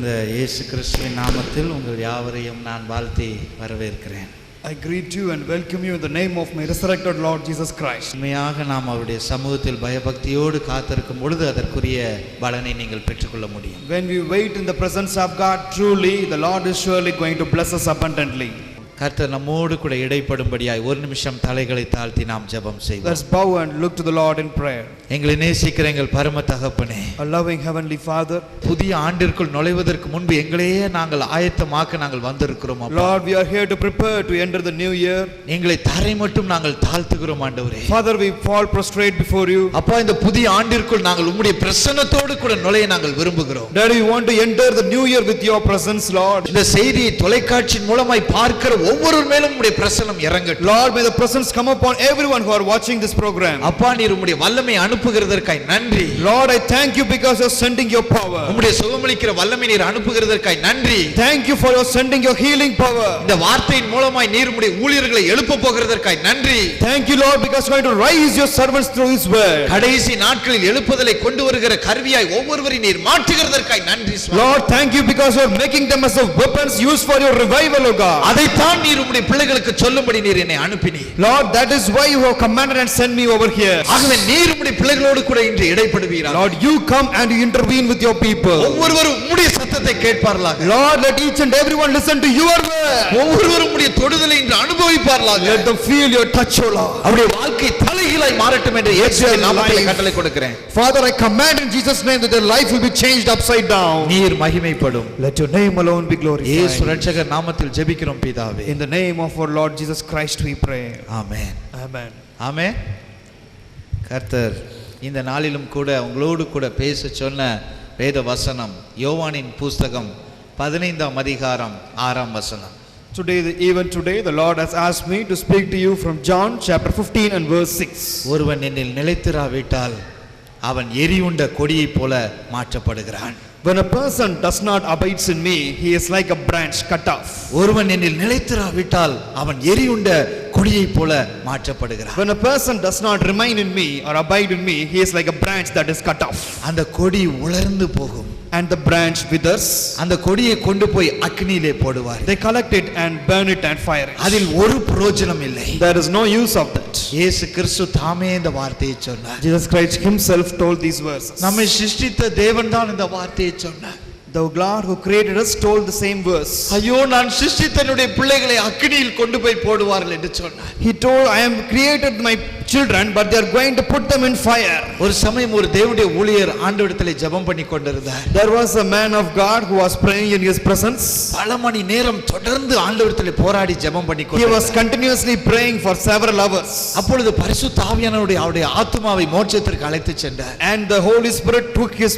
உயர்ந்த இயேசு கிறிஸ்துவின் நாமத்தில் உங்கள் யாவரையும் நான் வாழ்த்தி வரவேற்கிறேன். I greet you and welcome you in the name of my resurrected Lord Jesus Christ. உண்மையாக நாம் அவருடைய சமூகத்தில் பயபக்தியோடு காத்திருக்கும் பொழுது அதற்குரிய பலனை நீங்கள் பெற்றுக்கொள்ள முடியும். When we wait in the presence of God, truly the Lord is surely going to bless us abundantly. கர்த்தர் நம்மோடு கூட இடைப்படும்படியாய் ஒரு நிமிஷம் தலைகளை தாழ்த்தி நாம் ஜெபம் செய்வோம். Let's bow and look to the Lord in prayer. எங்களை நேசிக்கிற எங்கள் பரம தகப்பனே, Our loving heavenly Father, புதிய ஆண்டிற்குள் நுழைவதற்கு முன்பு எங்களையே நாங்கள் ஆயத்தமாக்க நாங்கள் வந்திருக்கிறோம். Lord, we are here to prepare to enter the new year. எங்களை தரை மட்டும் நாங்கள் தாழ்த்துகிறோம் ஆண்டவரே. Father, we fall prostrate before you. அப்பா, இந்த புதிய ஆண்டிற்குள் நாங்கள் உம்முடைய பிரசன்னத்தோடு கூட நுழைய நாங்கள் விரும்புகிறோம். Daddy, we want to enter the new year with your presence, Lord. இந்த செய்தியை தொலைக்காட்சியின் மூலமாய் பார்க்கிற ஒவ்வொரு மேலும் உம்முடைய பிரசன்னம் இறங்கட்டும். Lord, may the presence come upon everyone who are watching this program. அப்பா, நீர் உம்முடைய வல்லமை அனுப்புகிறதற்காய் நன்றி. Lord, I thank you because you are sending your power. உம்முடைய சுகமளிக்கிற வல்லமை நீர் அனுப்புகிறதற்காய் நன்றி. Thank you for your sending your healing power. இந்த வார்த்தையின் மூலமாய் நீர் உம்முடைய ஊழியர்களை எழுப்ப போகிறதற்காய் நன்றி. Thank you, Lord, because you are going to raise your servants through his word. கடைசி நாட்களில் எழுப்புதலை கொண்டு வருகிற கருவியாய் ஒவ்வொருவரையும் நீர் மாற்றுகிறதற்காய் நன்றி. Lord, thank you because you are making them as a weapons used for your revival, O God. அதைத்தான் நீர் உம்முடைய பிள்ளைகளுக்கு சொல்லும்படி நீர் என்னை அனுப்பினீர். Lord, that is why you have commanded and sent me over here. ஆகவே நீர் உம்முடைய பிள்ளைகளோடு கூட இன்று இடைப்படுவீராக. Lord, you come and you intervene with your people. ஒவ்வொருவரும் உம்முடைய சத்தத்தை கேட்பார்களாக. Lord, let each and everyone listen to your word. ஒவ்வொருவரும் உம்முடைய தொடுதலை இன்று அனுபவிப்பார்களாக. Let them feel your touch, O Lord. அவருடைய வாழ்க்கை தலைகீழாய் மாறட்டும் என்று இயேசுவின் நாமத்திலே கட்டளை கொடுக்கிறேன். Father, I command in Jesus' name that their life will be changed upside down. நீர் மகிமைப்படும். Let your name alone be glorified. இயேசு இரட்சகர் நாமத்தில் ஜெபிக்கிறோம் பிதாவே. In the name of our Lord Jesus Christ we pray. Amen. Amen. ஆமென். கர்த்தர் இந்த நாளிலும் கூட உங்களோடு கூட பேச சொன்ன வேத வசனம் யோவானின் புஸ்தகம் 15ஆம் அதிகாரம் 6ஆம் வசனம். Even today the Lord has asked me to speak to you from John chapter 15 and verse 6. ஒருவன் என்னில் நிலைத்திராவிட்டால் அவன் எரியுண்ட கொடியைப் போல மாற்றப்படுகிறான். When a person does not abides in me, he is like a branch cut off. ஒருவன் என்னில் நிலைத்திராவிட்டால் அவன் எரியுண்ட கொடியைப் போல மாற்றப்படுகிறான். When a person does not remain in me or abide in me, he is like a branch that is cut off. அந்த கொடி உலர்ந்து போகும். And the branch withers. அந்த கொடியை கொண்டு போய் அக்னியிலே போடுவார். They collect it and burn it and fire it. அதில் ஒரு பிரயோஜனம் இல்லை. There is no use of that. இயேசு கிறிஸ்து தாமே இந்த வார்த்தையை சொன்னார். Jesus Christ himself told these verses. நம்மை சிருஷ்டித்த தேவன் தான் இந்த வார்த்தையை சொன்னார். The God who created us told the same verse. ஐயோ, நான் சிருஷ்டித்தனுடைய பிள்ளைகளை அக்னியில் கொண்டு போய் போடுவார்கள் என்று சொன்னார். He told, I am created my children but they are going to put them in fire. ஒரு சமயம் ஒரு தேவனுடைய ஊழியர் ஆண்டவரிடத்திலே ஜெபம் பண்ணி கொண்டிருந்தார். There was a man of God who was praying in his presence. பல மணி நேரம் தொடர்ந்து ஆண்டவரிடத்திலே போராடி ஜெபம் பண்ணி He கொண்டிருந்தார். was continuously praying for several hours. அப்பொழுது பரிசுத்த ஆவியானவருடைய அவருடைய ஆத்துமாவை மோட்சத்திற்கு அழைத்து சென்றார். And the Holy Spirit took his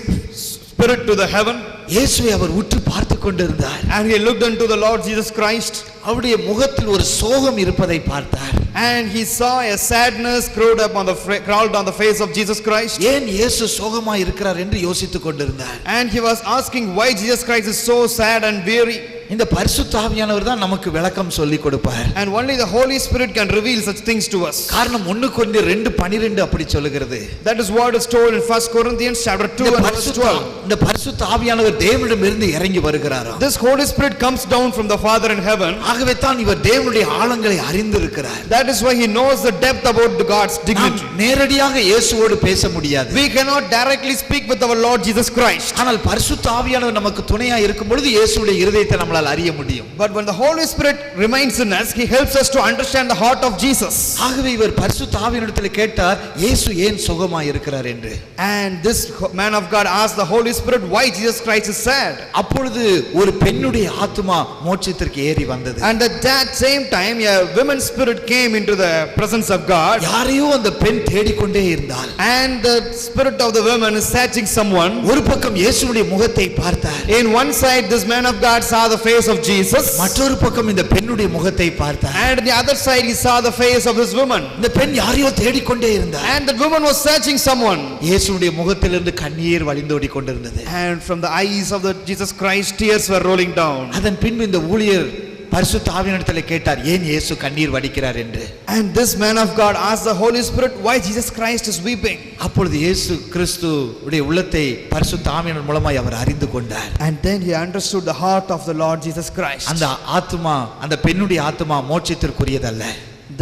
spirit to the heaven. இயேசுவை அவர் உற்று பார்த்து கொண்டிருந்தார். And he looked unto the Lord Jesus Christ. அவருடைய முகத்தில் ஒரு சோகம் இருப்பதை பார்த்தார். And he saw a sadness crawled on the face of Jesus Christ. ஏன் இயேசு சோகமா இருக்கிறார் என்று யோசித்துக் கொண்டிருந்தார். And he was asking why Jesus Christ is so sad and weary. இந்த பரிசுத்த ஆவியானவர் தான் நமக்கு விளக்கம் சொல்லி கொடுப்பார். And only the Holy Spirit can reveal such things to us. காரணம் 1:2:12 அப்படி சொல்லுகிறது. That is what is told in 1 Corinthians chapter 2 and verse 12. இந்த பரிசுத்த ஆவியானவர் தேவனிடமிருந்து இறங்கி வருகிறாராம். This Holy Spirit comes down from the Father in heaven. ஆகவே தான் இவர் தேவனுடைய ஆழங்களை அறிந்திருக்கிறார். That is why he knows the depth about God's dignity. நேரடியாக இயேசுவோடு பேச முடியாது. We cannot directly speak with our Lord Jesus Christ. ஆனால் பரிசுத்த ஆவியானவர் நமக்கு துணையா இருக்கும் பொழுது இயேசுவுடைய இருதயத்தை நம்மால் அறிய முடியும். But when the Holy Spirit remains in us, he helps us to understand the heart of Jesus. ஆகவே இவர் பரிசுத்த ஆவியானவரிடத்தில் கேட்டார், இயேசு ஏன் சோகமா இருக்கிறார் என்று. And this man of God asked the Holy Spirit why Jesus Christ is sad. அப்பொழுது ஒரு பெண்ணுடைய ஆத்துமா மோட்சத்திற்கு ஏறி வந்தது. And at that same time a woman's spirit came into the presence of God. யாரையோ அந்த பெண் தேடிக்கொண்டே இருந்தாள். And the spirit of the woman is searching someone. ஒரு பக்கம் இயேசுவுடைய முகத்தை பார்த்தார். In one side this man of God saw the face of Jesus. மற்றொரு பக்கம் இந்த பெண்ணுடைய முகத்தை பார்த்தார். And on the other side he saw the face of this woman. இந்த பெண் யாரையோ தேடிக்கொண்டே இருந்தார். And the woman was searching someone. இயேசுவுடைய முகத்திலிருந்து கண்ணீர் வழிந்தோடி கொண்டிருந்தது. And from the eyes of the Jesus Christ tears were rolling down. அதன் பின்பு இந்த ஊழியர் பரிசுத்த ஆவியானவரிடத்தில் கேட்டார், ஏன் இயேசு கண்ணீர் வடிக்கிறார் என்று. And this man of God asked the Holy Spirit why Jesus Christ is weeping. அப்பொழுது இயேசு கிறிஸ்துவுடைய உள்ளத்தை பரிசுத்த ஆவியானவர் மூலமாய் அவர் அறிந்து கொண்டார். And then he understood the heart of the Lord Jesus Christ. அந்த ஆத்துமா, அந்த பெண்ணுடைய ஆத்துமா மோட்சத்திற்குரியதல்ல.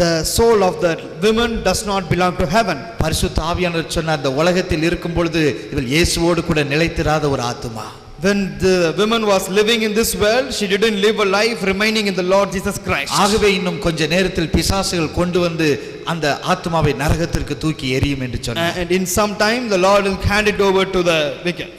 The soul of the woman does not belong to heaven. பரிசுத்த ஆவியானவர் சொன்னார், இந்த உலகத்தில் இருக்கும் பொழுது இவள் இயேசுவோடு கூட நிலைத்திராத ஒரு ஆத்துமா. When the woman was living in this world, she didn't live a life remaining in the Lord Jesus Christ. ஆகவே இன்னும் கொஞ்ச நேரத்தில் பிசாசுகள் கொண்டு வந்து அந்த ஆத்துமாவை நரகத்திற்கு தூக்கி எறியும் என்று சொன்னார். And in some time the Lord will hand it over to the wicked.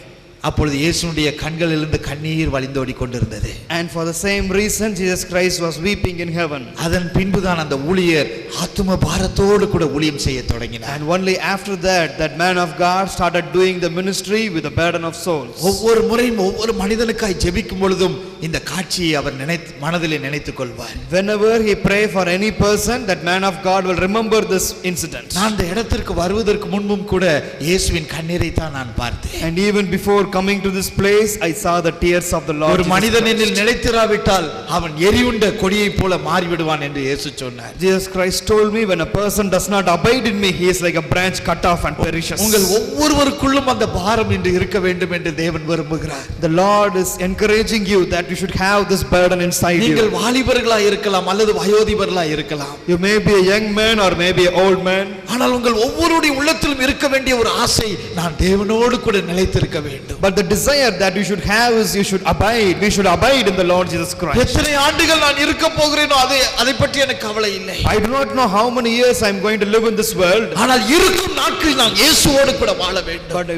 அப்பொழுது இயேசுவுடைய கண்களிலிருந்து கண்ணீர் வழிந்தோடி கொண்டிருந்தது. And for the same reason Jesus Christ was weeping in heaven. அதன் பின்புதான் அந்த ஊழியர் ஆத்தும பாரத்தோடு கூட ஊழியம் செய்ய தொடங்கினார். And only after that that man of God started doing the ministry with the burden of souls. ஒவ்வொரு முறையும் ஒவ்வொரு மனிதனுக்காய் ஜெபிக்கும் பொழுதும் இந்த காட்சியை அவர் மனதிலே நினைத்துக் கொள்வார். Whenever he pray for any person, that man of God will remember this incident. நான் இந்த இடத்திற்கு வருவதற்கு முன்பும் கூட இயேசுவின் கண்ணீரை தான் நான் பார்த்தேன். And even before coming to this place, I saw the tears of the Lord. ஒரு மனிதன் என்னில் நிலைத்திராவிட்டால் அவன் எரியுண்ட கொடியைப் போல மாறிவிடுவான் என்று இயேசு சொன்னார். Jesus Christ told me, when a person does not abide in me, he is like a branch cut off and perishes. உங்கள் ஒவ்வொருவருக்குள்ளும் அந்த பாரம் இன்று இருக்க வேண்டும் என்று தேவன் விரும்புகிறார். The Lord is encouraging you that you should have this burden inside you. நீங்கள் வாலிபர்களாய் இருக்கலாம் அல்லது வயோதிபர்களாய் இருக்கலாம். You may be a young man or maybe an old man. ஆனால் உங்கள் ஒவ்வொருடைய உள்ளத்திலும் இருக்க வேண்டிய ஒரு ஆசை, நான் தேவனோடு கூட நிலைத்திருக்க வேண்டும். But the desire that you should have is you should abide. We should abide in the Lord Jesus Christ. எத்தனை ஆண்டுகள் நான் இருக்க போகிறேனோ அதை பற்றி எனக்கு கவலை இல்லை. I do not know how many years I am going to live in this world. ஆனால் இருக்கும் நாட்களில் நான் இயேசுவோடு கூட வாழ வேண்டும். But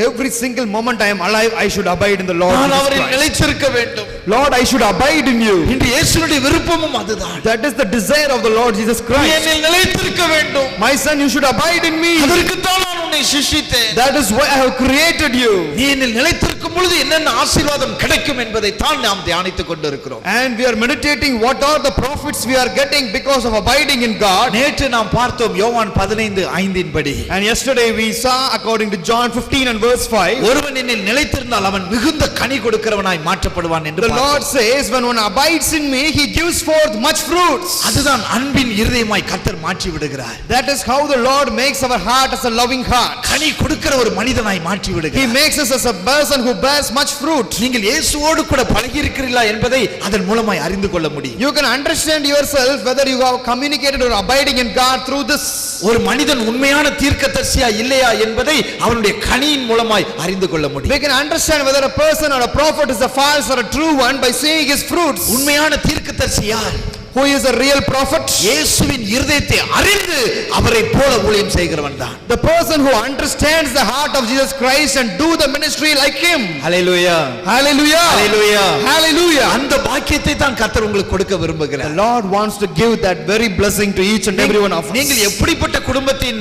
every single moment I am alive, I should abide in the Lord நான் Jesus அவரில் Christ. நிலைத்திருக்க வேண்டும். Lord, I should abide in you. இன்று இயேசுவுடைய விருப்பமும் அதுதான். That is the desire of the Lord Jesus Christ. என்னில் நிலைத்திருக்க வேண்டும். My son, you should abide in me. அதற்கு தான் நான் உன்னை சிருஷ்டித்தேன். That is why I have created you. நீ என்னில் நிலைத்திருக்கும் பொழுது என்னென்ன ஆசீர்வாதம் கிடைக்கும் என்பதை தான் நாம் தியானித்துக் கொண்டிருக்கிறோம். And we are meditating what are the profits we are getting because of abiding in God. நேற்று நாம் பார்த்தோம் யோவான் 15:5 படி. And yesterday we saw according to John 15 and verse 5. ஒருவன் என்னில் நிலைத்திருந்தால் அவன் மிகுந்த கனி கொடுக்கிறவனாய் மாற்றப்படுவான் என்று. The Lord says, when one abides in me, he gives forth much fruits. அதுதான் அன்பின் இருதயமாய் கர்த்தர் மாற்றி விடுகிறார். That is how the Lord makes our heart as a loving heart. கனி கொடுக்கிற ஒரு மனிதனாய் மாற்றி He விடுகிறார். makes us as a person who bears much fruit. நீங்கள் இயேசுவோடு கூட பழகி இருக்கிறீர்களா என்பதை அதன் மூலமாய் அறிந்து கொள்ள முடியும். You can understand yourself whether you have communicated or abiding in God through this. ஒரு மனிதன் உண்மையான தீர்க்கதரிசியா இல்லையா என்பதை அவனுடைய கனியின் மூலமாய் அறிந்து கொள்ள முடியும். We can understand whether a person or a prophet is a false or a true one by seeing his fruits. உண்மையான தீர்க்கதரிசி யார்? Who is a real prophet? இயேசுவின் இருதயத்தை அறிந்து அவரை போல ஊழியம் செய்கிறவன் தான். The person who understands the heart of Jesus Christ and do the ministry like him. Hallelujah. Hallelujah. Hallelujah. Hallelujah. அந்த பாக்கியத்தை தான் கர்த்தர் உங்களுக்கு கொடுக்க The விரும்புகிறார். Lord wants to give that very blessing to each and every one of us. நீங்கள் எப்படிப்பட்ட குடும்பத்தின்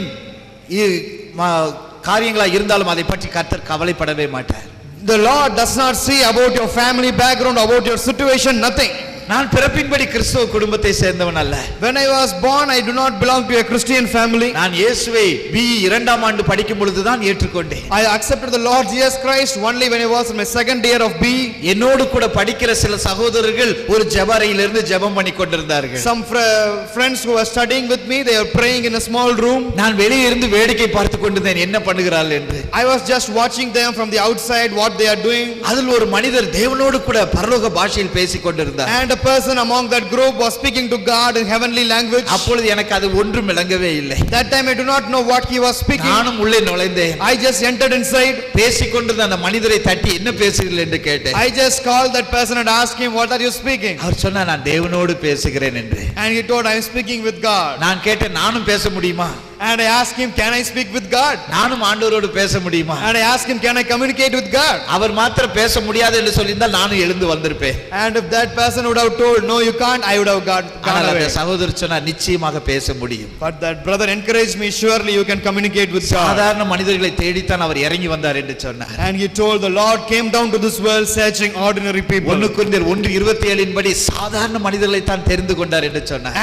காரியங்களா இருந்தாலும் அதை பற்றி கர்த்தர் கவலைப்படவே மாட்டார். The Lord does not see about your family background, about your situation, nothing. நான் பிறப்பின்படி கிறிஸ்தவ குடும்பத்தை சேர்ந்தவன் அல்ல. When I was born, I do not belong to a Christian family. நான் இயேசுவை BE 2ஆம் ஆண்டு படிக்கும் பொழுது தான் ஏற்றுக்கொண்டேன். I accepted the Lord Jesus Christ only when I was in my second year of BE. என்னோடு கூட படிக்கிற சில சகோதரர்கள் ஒரு ஜெபறையிலிருந்து ஜெபம் பண்ணி கொண்டிருந்தார்கள். Some friends who were studying with me, they were praying in a small room. நான் வெளியே இருந்து வேடிக்கை பார்த்து கொண்டிருந்தேன் என்ன பண்ணுகிறார்கள் என்று. I was just watching them from the outside what they are doing. அதில் ஒரு மனிதர் தேவனோடு கூட பரலோக பாஷையில் பேசிக் கொண்டிருந்தார். And a person among that group was speaking to God in heavenly language. அப்பொழுது எனக்கு அது ஒன்றும் விளங்கவே இல்லை. That time I do not know what he was speaking. நானும் உள்ளே நுழைந்தேன். I just entered inside. பேசிக் கொண்டிருந்த அந்த மனிதரை தட்டி என்ன பேசுகிறீர்கள் என்று கேட்டேன். I just called that person and asked him, what are you speaking? அவர் சொன்னார், நான் தேவனோடு பேசுகிறேன் என்று. And he told, I am speaking with God. நான் கேட்டேன், நானும் பேச முடியுமா? And I asked him, can I speak with God? நானும் ஆண்டவரோடு பேச முடியுமா? And I asked him, can I communicate with God? அவர் மாத்திரம் பேச முடியாது என்று சொல்லியிருந்தால் நானும் எழுந்து வந்திருப்பேன். And if that person would have told, no you can't, I would have gone away. அந்த சகோதரர் சொன்னார், நிச்சயமாக பேச முடியும். But that brother encouraged me, surely you can communicate with God. சாதாரண மனிதர்களை தேடித்தான் அவர் இறங்கி வந்தார் என்று சொன்னார். And he told, the Lord came down to this world searching ordinary people. 1 கொரிந்தியர் 1:27 படி சாதாரண மனிதர்களை தான் தெரிந்து கொண்டார் என்று சொன்னார்.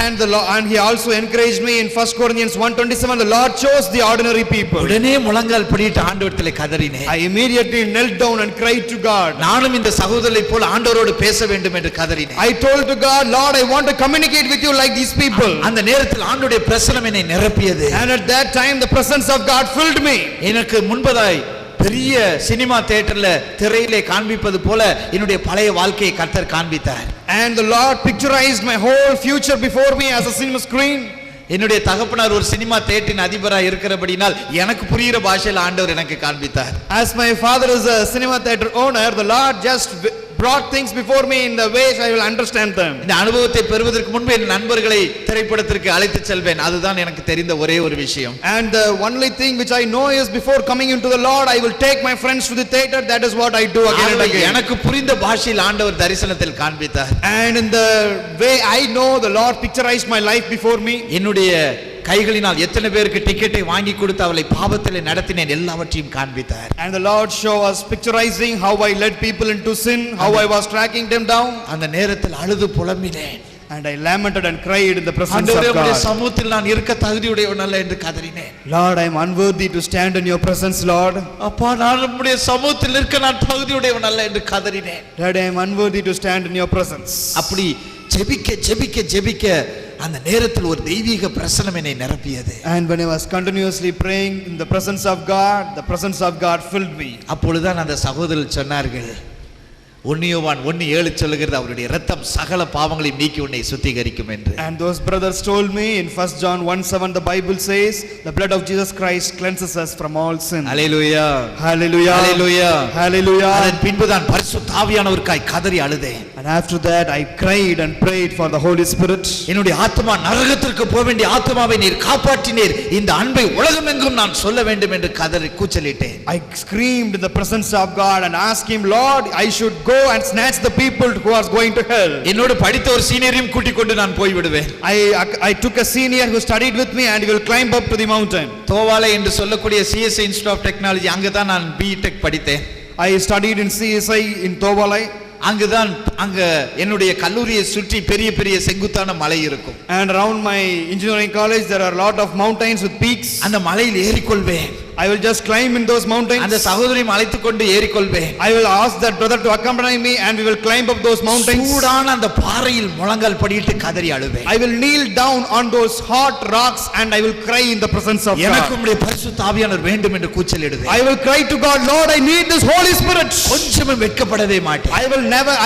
And he also encouraged me in 1 Corinthians 1:27, the Lord chose the ordinary people. உடனே முழங்கால் படியிட்டு ஆண்டவரிடத்தில் கதறினேன். I immediately knelt down and cried to God. நானும் இந்த சகோதரரை போல ஆண்டவரோடு பேச வேண்டும் என்று கதறினேன். I told to God, Lord, I want to communicate with you like these people. அந்த நேரத்தில் ஆண்டவருடைய பிரசன்னம் என்னை நிரப்பியது. And at that time the presence of God filled me. எனக்கு முன்பதாய் பெரிய சினிமா தியேட்டர்ல திரையிலே காண்பிப்பது போல என்னுடைய பழைய வாழ்க்கையை கர்த்தர் காண்பித்தார். And the Lord picturized my whole future before me as a cinema screen. என்னுடைய தகப்பனார் ஒரு சினிமா தியேட்டரின் அதிபராக இருக்கிறபடினால் எனக்கு புரிகிற பாஷையில் ஆண்டவர் எனக்கு காண்பித்தார். As my father is a cinema theater owner, the Lord just brought things before me in the ways I will understand them. இந்த அனுபவத்தை பெறுவதற்கு முன்பு என் நண்பர்களை திரைப்படத்திற்கு அழைத்து செல்வேன். அதுதான் எனக்கு தெரிந்த ஒரே ஒரு விஷயம். And the only thing which I know is before coming into the Lord, I will take my friends to the theater. That is what I do again and again. எனக்கு புரிந்த பாஷையில் ஆண்டவர் தரிசனத்தில் காண்பித்தார். And in the way I know, the Lord picturized my life before me. என்னுடைய கைகளினால் எத்தனை பேருக்கு டிக்கெட்டை வாங்கி கொடுத்து அவளை பாவத்திலே நடத்தினேன் எல்லாவற்றையும் காண்பித்தார். And the Lord show us picturizing how I led people into sin, how I was tracking them down. அந்த நேரத்தில் அழுது புலம்பினேன். And I lamented and cried in the presence of ஆண்டவரே God. சமூகத்தில் நான் இருக்க தகுதியுடையவன் அல்ல என்று கதறினேன். Lord, I am unworthy to stand in your presence, Lord. அப்பா நான் உம்முடைய சமூகத்தில் இருக்க நான் தகுதியுடையவன் அல்ல என்று கதறினேன். Lord, I am unworthy to stand in your presence. அப்படி ஜெபிக்க ஜெபிக்க ஜெபிக்க அந்த நேரத்தில் ஒரு தெய்வீக பிரசன்னம் என்னை நிரப்பியது. And when I was continuously praying in the presence of God, the presence of God filled me. அப்பொழுதுதான் அந்த சகோதரர் சொன்னார்கள், 1 யோவான் 1:7 சொல்லுகிறது அவருடைய இரத்தம் சகல பாவங்களையும் நீக்கி உன்னை சுத்திகரிக்கும் என்று. And those brothers told me in 1 John 1:7 the Bible says the blood of Jesus Christ cleanses us from all sin. Hallelujah Hallelujah. Hallelujah Hallelujah. அதன் பின்புதான் பரிசுத்த ஆவியானவருக்காய் கதறி அழுதேன். And after that I cried and prayed for the Holy Spirit. என்னுடைய ஆத்துமா நரகத்திற்கு போக வேண்டிய ஆத்துமாவை நீர் காப்பாற்றினீர். இந்த அன்பை உலகமெங்கும் நான் சொல்ல வேண்டும் என்று கதறி கூச்சலிட்டேன். I screamed in the presence of God and asked him, Lord, I should go and snatch the people who are going to hell. என்னோடு படித்த ஒரு சீனியரையும் கூட்டிக் கொண்டு நான் போய் விடுவேன். I took a senior who studied with me and he will climb up to the mountain. Thovalai என்று சொல்லக்கூடிய CSI Institute of Technology அங்கதான் நான் BTech படித்தேன். I studied in CSI in Thovalai. அங்குதான் அங்க என்னுடைய கல்லூரியை சுற்றி பெரிய பெரிய செங்குத்தான மலை இருக்கும். And around my engineering college there are a lot of mountains with peaks. அந்த மலையில் ஏறிக்கொள்வேன். I will just climb in those mountains. அந்த சகோதரியை அழைத்துக் கொண்டு ஏறிக்கொள்வேன். I will ask that brother to accompany me and we will climb up those mountains. சூடான அந்த பாறையில் முழங்கால் படியிட்டு கதறி அழுவேன். I will kneel down on those hot rocks and I will cry in the presence of God. எனக்கு உம்முடைய பரிசுத்த ஆவியானவர் வேண்டும் என்று கூச்சலிடுவேன். I will cry to God, Lord, I need this Holy Spirit. கொஞ்சமும் வெட்கப்படவே மாட்டேன்.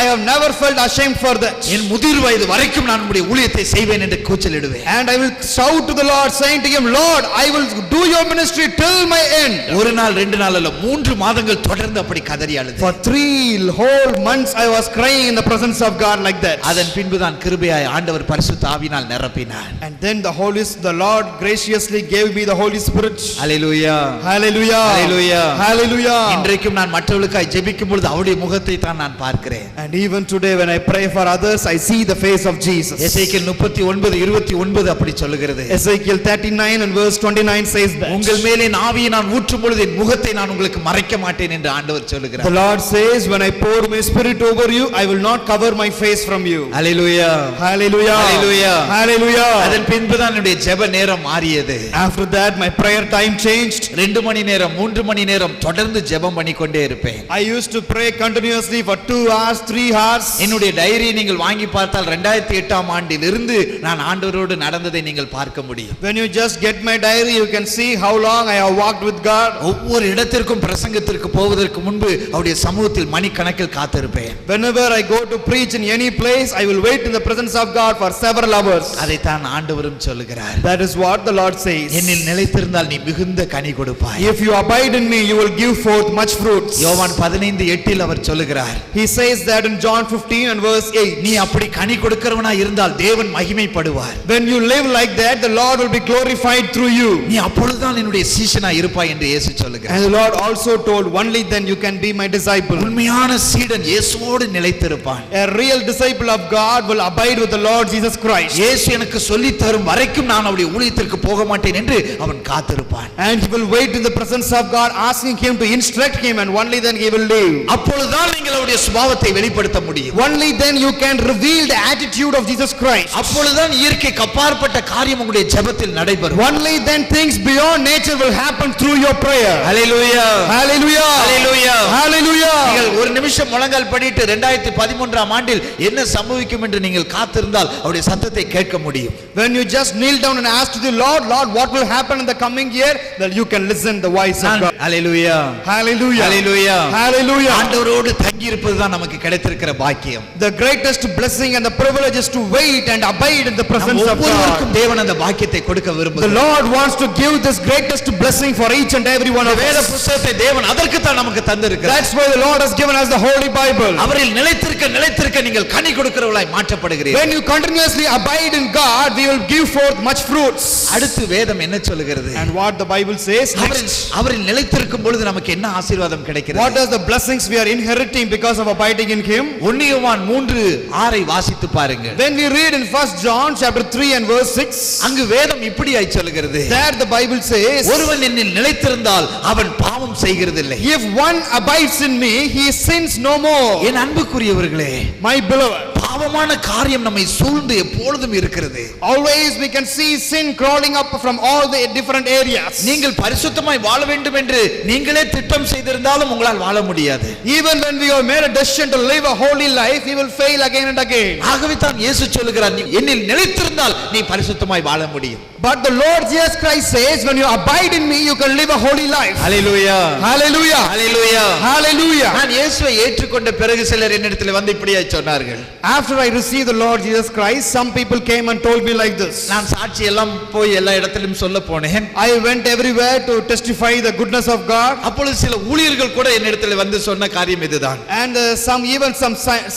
I have never felt ashamed for that. என் முதிர் வயது வரைக்கும் நான் உம்முடைய ஊழியத்தை செய்வேன் என்று கூச்சலிடுவேன். And I will shout to the Lord saying to him, Lord, I will do your ministry till my end. ஒரு நாள் 2 நாள் அல்ல 3 மாதங்கள் தொடர்ந்து அப்படி கதறி அழுதேன். For 3 whole months I was crying in the presence of God like that. அதன் பின்புதான் கிருபையாய் ஆண்டவர் பரிசுத்த ஆவியினால் நிரப்பினார். And then the Lord graciously gave me the Holy Spirit. Hallelujah Hallelujah. Hallelujah Hallelujah. இன்றைக்கும் நான் மற்றவர்களுக்காய் ஜெபிக்கும் பொழுது அவருடைய முகத்தை தான் நான் பார்க்கிறேன். And even today when I pray for others I see the face of Jesus. எசேக்கியேல் 39:29 அப்படி சொல்லுகிறது. Ezekiel 39 and verse 29 says that. உங்கள் மேலே ஆவியை நான் ஊற்றும் பொழுது என் முகத்தை நான் உங்களுக்கு மறைக்க மாட்டேன் என்று ஆண்டவர் சொல்லுகிறார். The Lord says, when I pour my spirit over you, I will not cover my face from you. Hallelujah Hallelujah. Hallelujah Hallelujah. அதன் பின்புதான் என்னுடைய ஜெப நேரம் மாறியது. After that my prayer time changed. 2 மணி நேரம் 3 மணி நேரம் தொடர்ந்து ஜெபம் பண்ணிக்கொண்டே இருப்பேன். I used to pray continuously for 2 hours 3 hours. என்னுடைய டைரியை நீங்கள் வாங்கி பார்த்தால் 2008ஆம் ஆண்டிலிருந்து நான் ஆண்டவரோடு நடந்ததை நீங்கள் பார்க்க முடியும். When you just get my diary you can see how long I have walked with God. ஒவ்வொரு இடத்திற்கும் பிரசங்கத்திற்கு போவதற்கு முன்பு அவருடைய சமூகத்தில் மணிக்கணக்கில் காத்திருப்பேன். Whenever I go to preach in any place I will wait in the presence of God for several hours. அதைத்தான் ஆண்டவரும் சொல்லுகிறார். That is what the Lord says. என்னில் நிலைத்திருந்தால் நீ மிகுந்த கனி கொடுப்பாய். If you abide in me you will give forth much fruits. யோவான் 15:8 அவர் சொல்லுகிறார். He says that in John 15 and verse 8. நீ அப்படி கனி கொடுக்கிறவனா இருந்தால் தேவன் மகிமைப்படுவார். When you live like that the Lord will be glorified through you. நீ அப்பொழுதுதான் என்னுடைய சீஷனா இருப்பாய் என்று இயேசு சொல்லுகிறார். And the Lord also told, only then you can be my disciple. உண்மையான சீடன் இயேசுவோடு நிலைத்திருப்பான். A real disciple of God will abide with the Lord Jesus Christ. இயேசு எனக்கு சொல்லி தரும் வரைக்கும் நான் அவருடைய ஊழியத்திற்கு போக மாட்டேன் என்று அவன் காத்திருப்பான். And he will wait in the presence of God asking him to instruct him and only then he will live. அப்பொழுதுதான் நீங்கள் அவருடைய சுபாவத்தை வெளிப்படுத்த முடியும். Only then you can reveal the attitude of Jesus Christ. அப்பொழுதுதான் இயற்கைக்கு அப்பாற்பட்ட காரியம் உங்களுடைய ஜெபத்தில் நடைபெறும். Only then things beyond nature will happen through your prayer. Hallelujah. Hallelujah. Hallelujah. Hallelujah. நீங்கள் ஒரு நிமிஷம் முழங்கால் படிட்டு 2013ஆம் ஆண்டில் என்ன சம்பவிக்கும் என்று நீங்கள் காத்திருந்தால் அவருடைய சத்தத்தை கேட்க முடியும். When you just kneel down and ask to the Lord, Lord, what will happen in the coming year, that you can listen the voice of God. Hallelujah. Hallelujah. Hallelujah. Hallelujah. ஆண்டவரோடு தங்கி இருப்பது தான் நமக்கு கிடைத்திருக்கிற பாக்கியம். The greatest blessing and the privilege is to wait and abide in the presence of God. ஒவ்வொருவருக்கும் தேவன் அந்த பாக்கியத்தை கொடுக்க The விரும்புகிறார். Lord wants to give this greatest blessing for each and every one of வேத us. புத்தகத்தை தேவன் அதற்கு தான் நமக்கு தந்திருக்கிறார். That's why the Lord has given us the Holy Bible. அவரில் நிலைத்திருக்க நீங்கள் கனி கொடுக்கிறவர்களாய் மாற்றப்படுகிறீர்கள். When you continuously abide in God, we will give forth much fruits. அடுத்து வேதம் என்ன சொல்லுகிறது? And what the Bible says next? அவரில் நிலைத்திருக்கும் பொழுது நமக்கு என்ன ஆசீர்வாதம் கிடைக்கிறது? What are the blessings we are inheriting because of abiding in Him? 1 யோவான் 3:6 வாசித்து பாருங்கள். When we read in 1 John chapter 3 and verse 6, அங்கு வேதம் இப்படியாய் சொல்லுகிறது. there the Bible says, ஒருவன் என்னில் நிலைத்திருந்தால் அவன் பாவம் செய்கிறதில்லை. if one abides in me, he sins no more. என் அன்புக்குரியவர்களே, My beloved, பாவமான காரியம் நம்மை சூழ்ந்து எப்பொழுதும் இருக்கிறது. always we can see sin crawling up from all the different areas. நீங்கள் பரிசுத்தமாய் வாழ வேண்டும் என்று நீங்களே திட்டம் செய்திருந்தாலும் உங்களால் வாழ முடியாது. Even when we have made a decision to live a holy life, we will fail again and again. ஆகவே தான் இயேசு சொல்லுகிறார், நீ என்னில் நிலைத்திருந்தால் நீ பரிசுத்தமாய் வாழ முடியும். But the Lord Jesus Christ says, when you abide in me, you can live a holy life. Hallelujah. Hallelujah. Hallelujah. Hallelujah. நான் இயேசுவை ஏற்றுக்கொண்ட பிறகு சிலர் என்னிடத்தில் வந்து இப்படியாய் சொன்னார்கள். After I received the Lord Jesus Christ, some people came and told me like this. நான் சாட்சி எல்லாம் போய் எல்லா இடத்திலும் சொல்ல போனேன். I went everywhere to testify the goodness of God. அப்பொழுது சில ஊழியர்கள் கூட என்னிடத்தில் வந்து சொன்ன காரியம் இதுதான். And some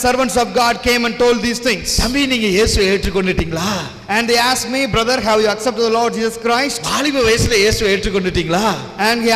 servants of God came and told these things. தம்பி, நீங்க இயேசுவை ஏற்றுக்கொண்டுட்டீங்களா? And they asked me, brother, have you accepted the Lord Jesus Christ? வாலிப வயசுல இயேசுவை ஏற்றுக்கொண்டுட்டீங்களா? And he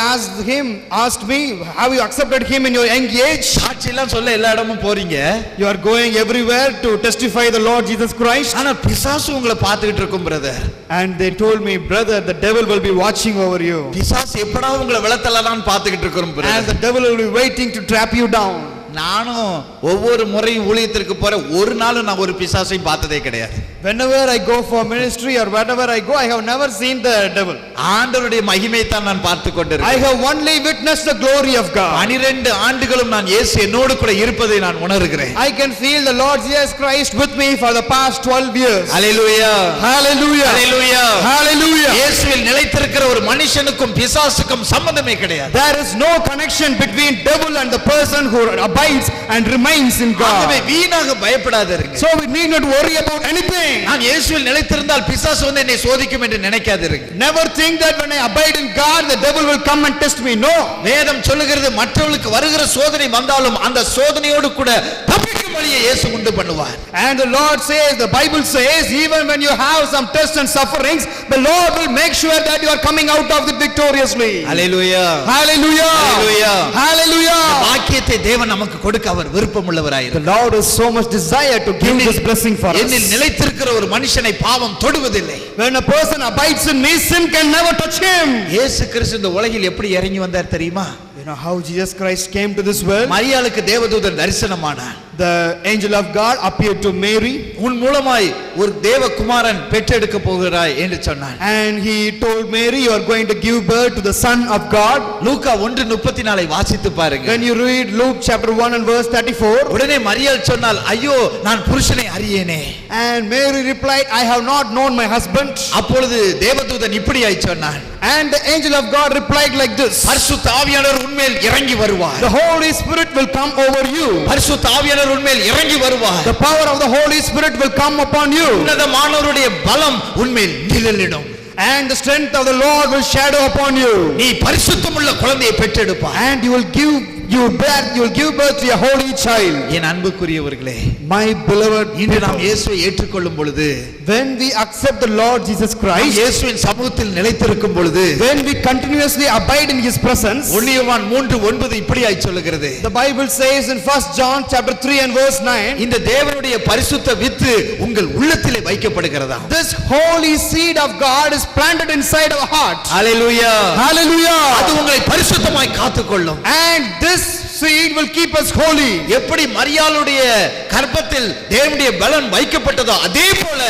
asked me, have you accepted him in your young age? சாட்சி எல்லாம் சொல்ல எல்லா இடமும் போறீங்க. You are going everywhere to testify the Lord Jesus Christ. ஆனா பிசாசு உங்களை பார்த்துக்கிட்டு இருக்கும் brother. And they told me, brother, the devil will be watching over you. பிசாசு எப்படா உங்களை விளத்தலாம்னு பார்த்துக்கிட்டு இருக்கும் And brother. the devil will be waiting to trap you down. நானும் ஒவ்வொரு முறையும் ஊழியத்திற்கு போற ஒரு நாளும் நான் ஒரு பிசாசையும் பார்த்ததே கிடையாது. Whenever I go for ministry or wherever I go, I have never seen the devil. ஆண்டவருடைய மகிமையை தான் நான் பார்த்து I கொண்டிருக்கிறேன். have only witnessed the glory of God. 12 ஆண்டுகளும் நான் இயேசு என்னோடு கூட இருப்பதை நான் உணர்கிறேன். I can feel the Lord Jesus Christ with me for the past 12 years. Hallelujah. Hallelujah. Hallelujah. Hallelujah. இயேசுவில் நிலைத்திருக்கிற ஒரு மனுஷனுக்கும் பிசாசுக்கும் சம்பந்தமே கிடையாது. There is no connection between devil and the person who abides and remains in ஆகவே God. வீணாக பயப்படாதீர்கள். So we need not worry about anything. நான் இயேசுவில் நிலைத்திருந்தால் பிசாசு வந்து என்னை சோதிக்கும் என்று நினைக்காதீர்கள். Never think that when I abide in God, the devil will come and test me. No. வேதம் சொல்லுகிறது, மற்றவர்களுக்கு வருகிற சோதனை வந்தாலும் அந்த சோதனையோடு கூட தப்பிக்கும் வழியை இயேசு உண்டு பண்ணுவார். And the Lord says, the Bible says, even when you have some tests and sufferings, the Lord will make sure that you are coming out of it victoriously. Hallelujah. Hallelujah. Hallelujah. Hallelujah. பாக்கியத்தை தேவன் நமக்கு கொடுக்க அவர் விருப்பமுள்ளவராயிருக்கிறார். The Lord has so much desire to give this blessing for us. என்னில் நிலைத்திருக்கிற ஒரு மனுஷனை பாவம் தொடுவதில்லை. When a person abides in me, sin can never touch him. இயேசு கிறிஸ்து இந்த உலகில் எப்படி இறங்கி வந்தார் தெரியுமா? You know how Jesus Christ came to this world? மரியாளுக்கு தேவதூதன் தரிசனமானார். The angel of God appeared to Mary. உன் மூலமாய் ஒரு தேவகுமாரன் பெற்றெடுக்க போகிறாய் என்று சொன்னார். And he told Mary, you are going to give birth to the Son of God. லூக்கா 1:34 வாசித்து பாருங்க. When you read Luke chapter 1 and verse 34, உடனே மரியாள் சொன்னாள், ஐயோ நான் புருஷனை அறியேனே. and Mary replied, I have not known my husband. அப்பொழுது தேவதூதன் இப்படியாய் சொன்னான். And the angel of God replied like this, பரிசுத்த ஆவியானவர் உன்மேல் இறங்கி வருவார். the Holy Spirit will come over you. பரிசுத்த ஆவியானவர் உன்மேல் இறங்கி வருவார். The power of the Holy Spirit will come upon you. உன்னதமானவருடைய பலம் உன்மேல் நிழலிடும். And the strength of the Lord will shadow upon you. நீ பரிசுத்தமுள்ள குழந்தையை பெற்றெடுப்பாய். And you will give birth to a holy child. என் அன்புக்குரியவர்களே, My beloved, இன்று நாம் இயேசுவை ஏற்றுக்கொள்ளும் பொழுது, when we accept the Lord Jesus Christ, இயேசுவின் சமூகத்தில் நிலைத்திருக்கும் பொழுது, when we continuously abide in his presence, 1 யோவான் 3:9 இப்படியாய் சொல்லுகிறது. the Bible says in 1 John chapter 3 and verse 9, இந்த தேவனுடைய பரிசுத்த வித்து உங்கள் உள்ளத்திலே வைக்கப்படுகிறதா? this holy seed of God is planted inside our heart. Hallelujah. Hallelujah. அது உங்களை பரிசுத்தமாய் காத்துக்கொள்ளும். And this seed will keep us holy. எப்படி மரியாளுடைய கர்ப்பத்தில் தேவனுடைய பலன் வைக்கப்பட்டதோ அதே போல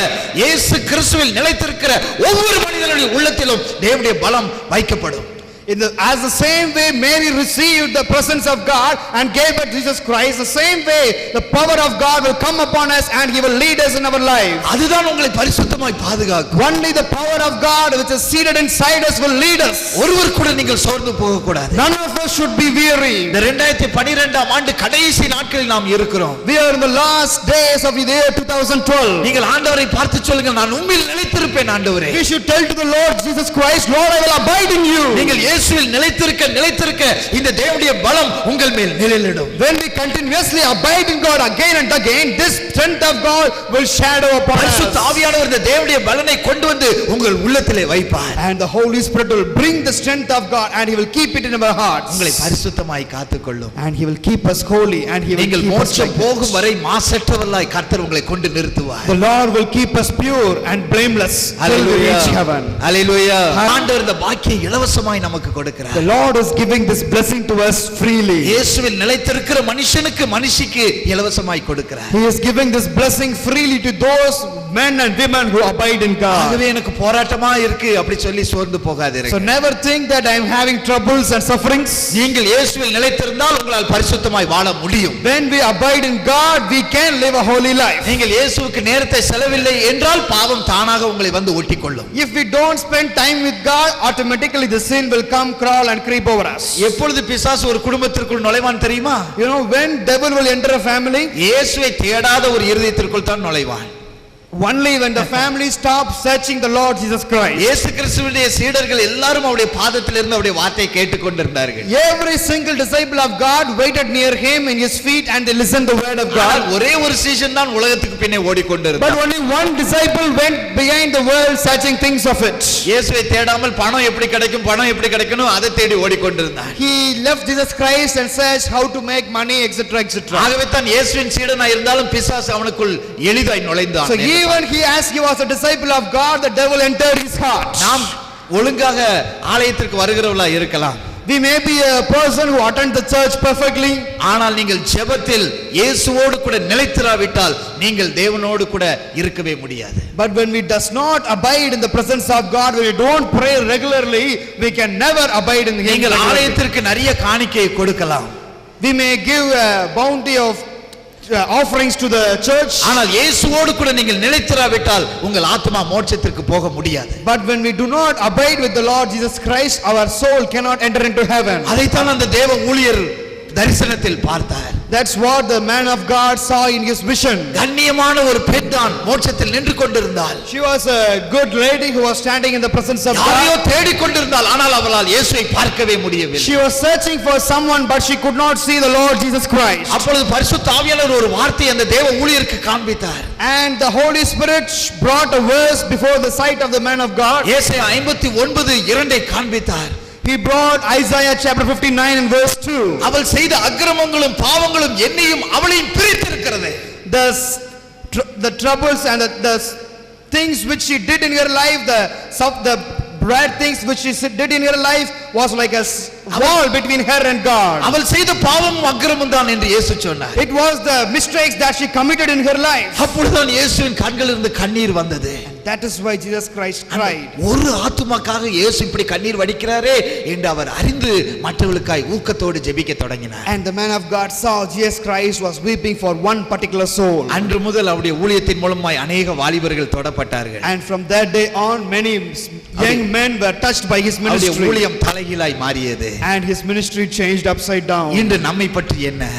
இயேசு கிறிஸ்துவில் நிலைத்திருக்கிற ஒவ்வொரு மனிதனுடைய உள்ளத்திலும் தேவனுடைய பலம் வைக்கப்படும். As the same way Mary received the presence of God and gave birth to Jesus Christ, the same way the power of God will come upon us and He will lead us in our life. அதுதான் உங்களை பரிசுத்தமாய் பாதுகாக்கும். Only the power of God which is seated inside us will lead us. ஒருவர் கூட நீங்கள் சோர்ந்து போக கூடாது. None of us should be weary. இந்த 2012 ஆண்டு கடைசி நாட்களில் நாம் இருக்கிறோம். We are in the last days of the year 2012. நீங்கள் ஆண்டவரை பார்த்து சொல்லுங்கள், நான் உம்மில் நிலைத்திருப்பேன் ஆண்டவரே. We should tell to the Lord Jesus Christ, Lord, I will abide in you. நீங்கள் இயேசுவில் நிலைத்திருக்க இந்த தேவனுடைய பலம் உங்கள் மேல் நிழலிடும். When we continuously abide in God again and again, this strength of God will shadow upon us. பரிசுத்த ஆவியானவர் இந்த தேவனுடைய பலனை கொண்டு வந்து உங்கள் உள்ளத்திலே வைப்பார். And the Holy Spirit will bring the strength of God and He will keep it in our hearts. உங்களை பரிசுத்தமாய் காத்துக்கொள்ளும். And He will keep us holy and He will நீங்கள் keep us மோட்சம் போகும் வரை மாசற்றவர்களாய் கர்த்தர் உங்களை கொண்டு நிறுத்துவார். The Lord will keep us pure and blameless till we reach heaven. Hallelujah. ஆண்டவர் இந்த பாக்கியை இலவசமாய் நமக்கு கொடுக்கிறார். The Lord is giving this blessing to us freely. இயேசுவில் நிலைத்திருக்கிற மனுஷனுக்கு இலவசமாய் கொடுக்கிறார். He is giving this blessing freely to those men and women who abide in God. ஆகவே எனக்கு போராட்டமா இருக்கு அப்படி சொல்லி சோர்ந்து போகாதீர்கள். So never think that I am having troubles and sufferings. நீங்கள் இயேசுவில் நிலைத்திருந்தால் உங்களால் பரிசுத்தமாய் வாழ முடியும். When we abide in God, we can live a holy life. நீங்கள் இயேசுவுக்கு நேரத்தை செலவில்லை என்றால் பாவம் தானாக உங்களை வந்து ஒட்டிக்கொள்ளும். If we don't spend time with God, automatically the sin will come, crawl and creep over us. எப்பொழுது பிசாசு ஒரு குடும்பத்திற்குள் நுழைவான் தெரியுமா? You know, when devil will enter a family, இயேசுவை தேடாத ஒரு இருதயத்திற்குள் தான் நுழைவான். only when the family stops searching the Lord Jesus Christ. இயேசு கிறிஸ்துவினுடைய சீடர்கள் எல்லாரும் அவருடைய பாதத்திலிருந்து அவருடைய வார்த்தையை கேட்டுக்கொண்டிருந்தார்கள். Every single disciple of God waited near Him in His feet and they listened the word of God. ஒரே ஒரு சீஷன் தான் உலகத்துக்கு பின்னே ஓடிக்கொண்டிருந்தார். But only one disciple went behind the world searching things of it. இயேசுவை தேடாமல் பணம் எப்படி கிடைக்கணும் அதை தேடி ஓடிக்கொண்டிருந்தார். He left Jesus Christ and searched how to make money, etc., etc. ஆகவே தான் இயேசுவின் சீடனாய் இருந்தாலும் பிசாசு அவனுக்குள் எளிதாய் நுழைந்தான். So even as he was a disciple of God, the devil entered his heart. நாம் ஒழுங்காக ஆலயத்திற்கு வருகிறவர்களா இருக்கலாம். We may be a person who attends the church perfectly. ஆனால் நீங்கள் ஜெபத்தில் இயேசுவோடு கூட நிலைத்திராவிட்டால் நீங்கள் தேவனோடு கூட இருக்கவே முடியாது. But when we does not abide in the presence of God, when we don't pray regularly, we can never abide in the kingdom. நீங்கள் ஆலயத்திற்கு நிறைய காணிக்கையை கொடுக்கலாம். We may give a bounty of offerings to the church. ஆனால் இயேசுவோடு கூட நீங்கள் நிலைத்திராவிட்டால் உங்கள் ஆத்துமா மோட்சத்திற்கு போக முடியாது. But when we do not abide with the Lord Jesus Christ, our soul cannot enter into heaven. அதைத்தான் அந்த தேவ ஊழியர் தரிசனத்தில் பார்த்தார். That's what the man of God saw in his vision. கண்ணியமான ஒரு பெண் தான் மோட்சத்தில் நின்று கொண்டிருந்தாள். She was a good lady who was standing in the presence of யாரையோ God. தேடிக் கொண்டிருந்தாள், ஆனால் அவளால் இயேசுவை பார்க்கவே முடியவில்லை. She was searching for someone but she could not see the Lord Jesus Christ. அப்பொழுது பரிசுத்த ஆவியானவர் ஒரு வார்த்தை அந்த தேவ ஊழியருக்கு காண்பித்தார். And the Holy Spirit brought a verse before the sight of the man of God. ஏசாயா 59:2 காண்பித்தார். He brought Isaiah chapter 59 and verse 2. அவள் செய்த அக்கிரமங்களும் பாவங்களும் என்னையும் அவளையும் பிரித்திருக்கிறது. The troubles and the things which she did in her life, the bad things which she did in her life was like a wall between her and God. அவள் செய்த பாவமும் அக்கிரமம் தான் என்று இயேசு சொன்னார். It was the mistakes that she committed in her life. அப்பொழுதுதான் இயேசுவின் கண்களிலிருந்து கண்ணீர் வந்தது. That is why Jesus Christ cried. ஒரு ஆத்துமாக்காக இயேசு இப்படி கண்ணீர் வடிக்கிறாரே என்று அவர் அறிந்து மற்றவர்களுக்காய் ஊக்கத்தோடு ஜெபிக்க தொடங்கினார். And the man of God saw Jesus Christ was weeping for one particular soul. அன்று முதல் அவருடைய ஊழியத்தின் மூலமாய் अनेक வாலிபர்கள் தொடப்பட்டார்கள். And from that day on many young men were touched by his ministry. அவருடைய ஊழியம் தலைகீழாய் மாறியது. And his ministry changed upside down. இன்று நம்மை பற்றி என்ன?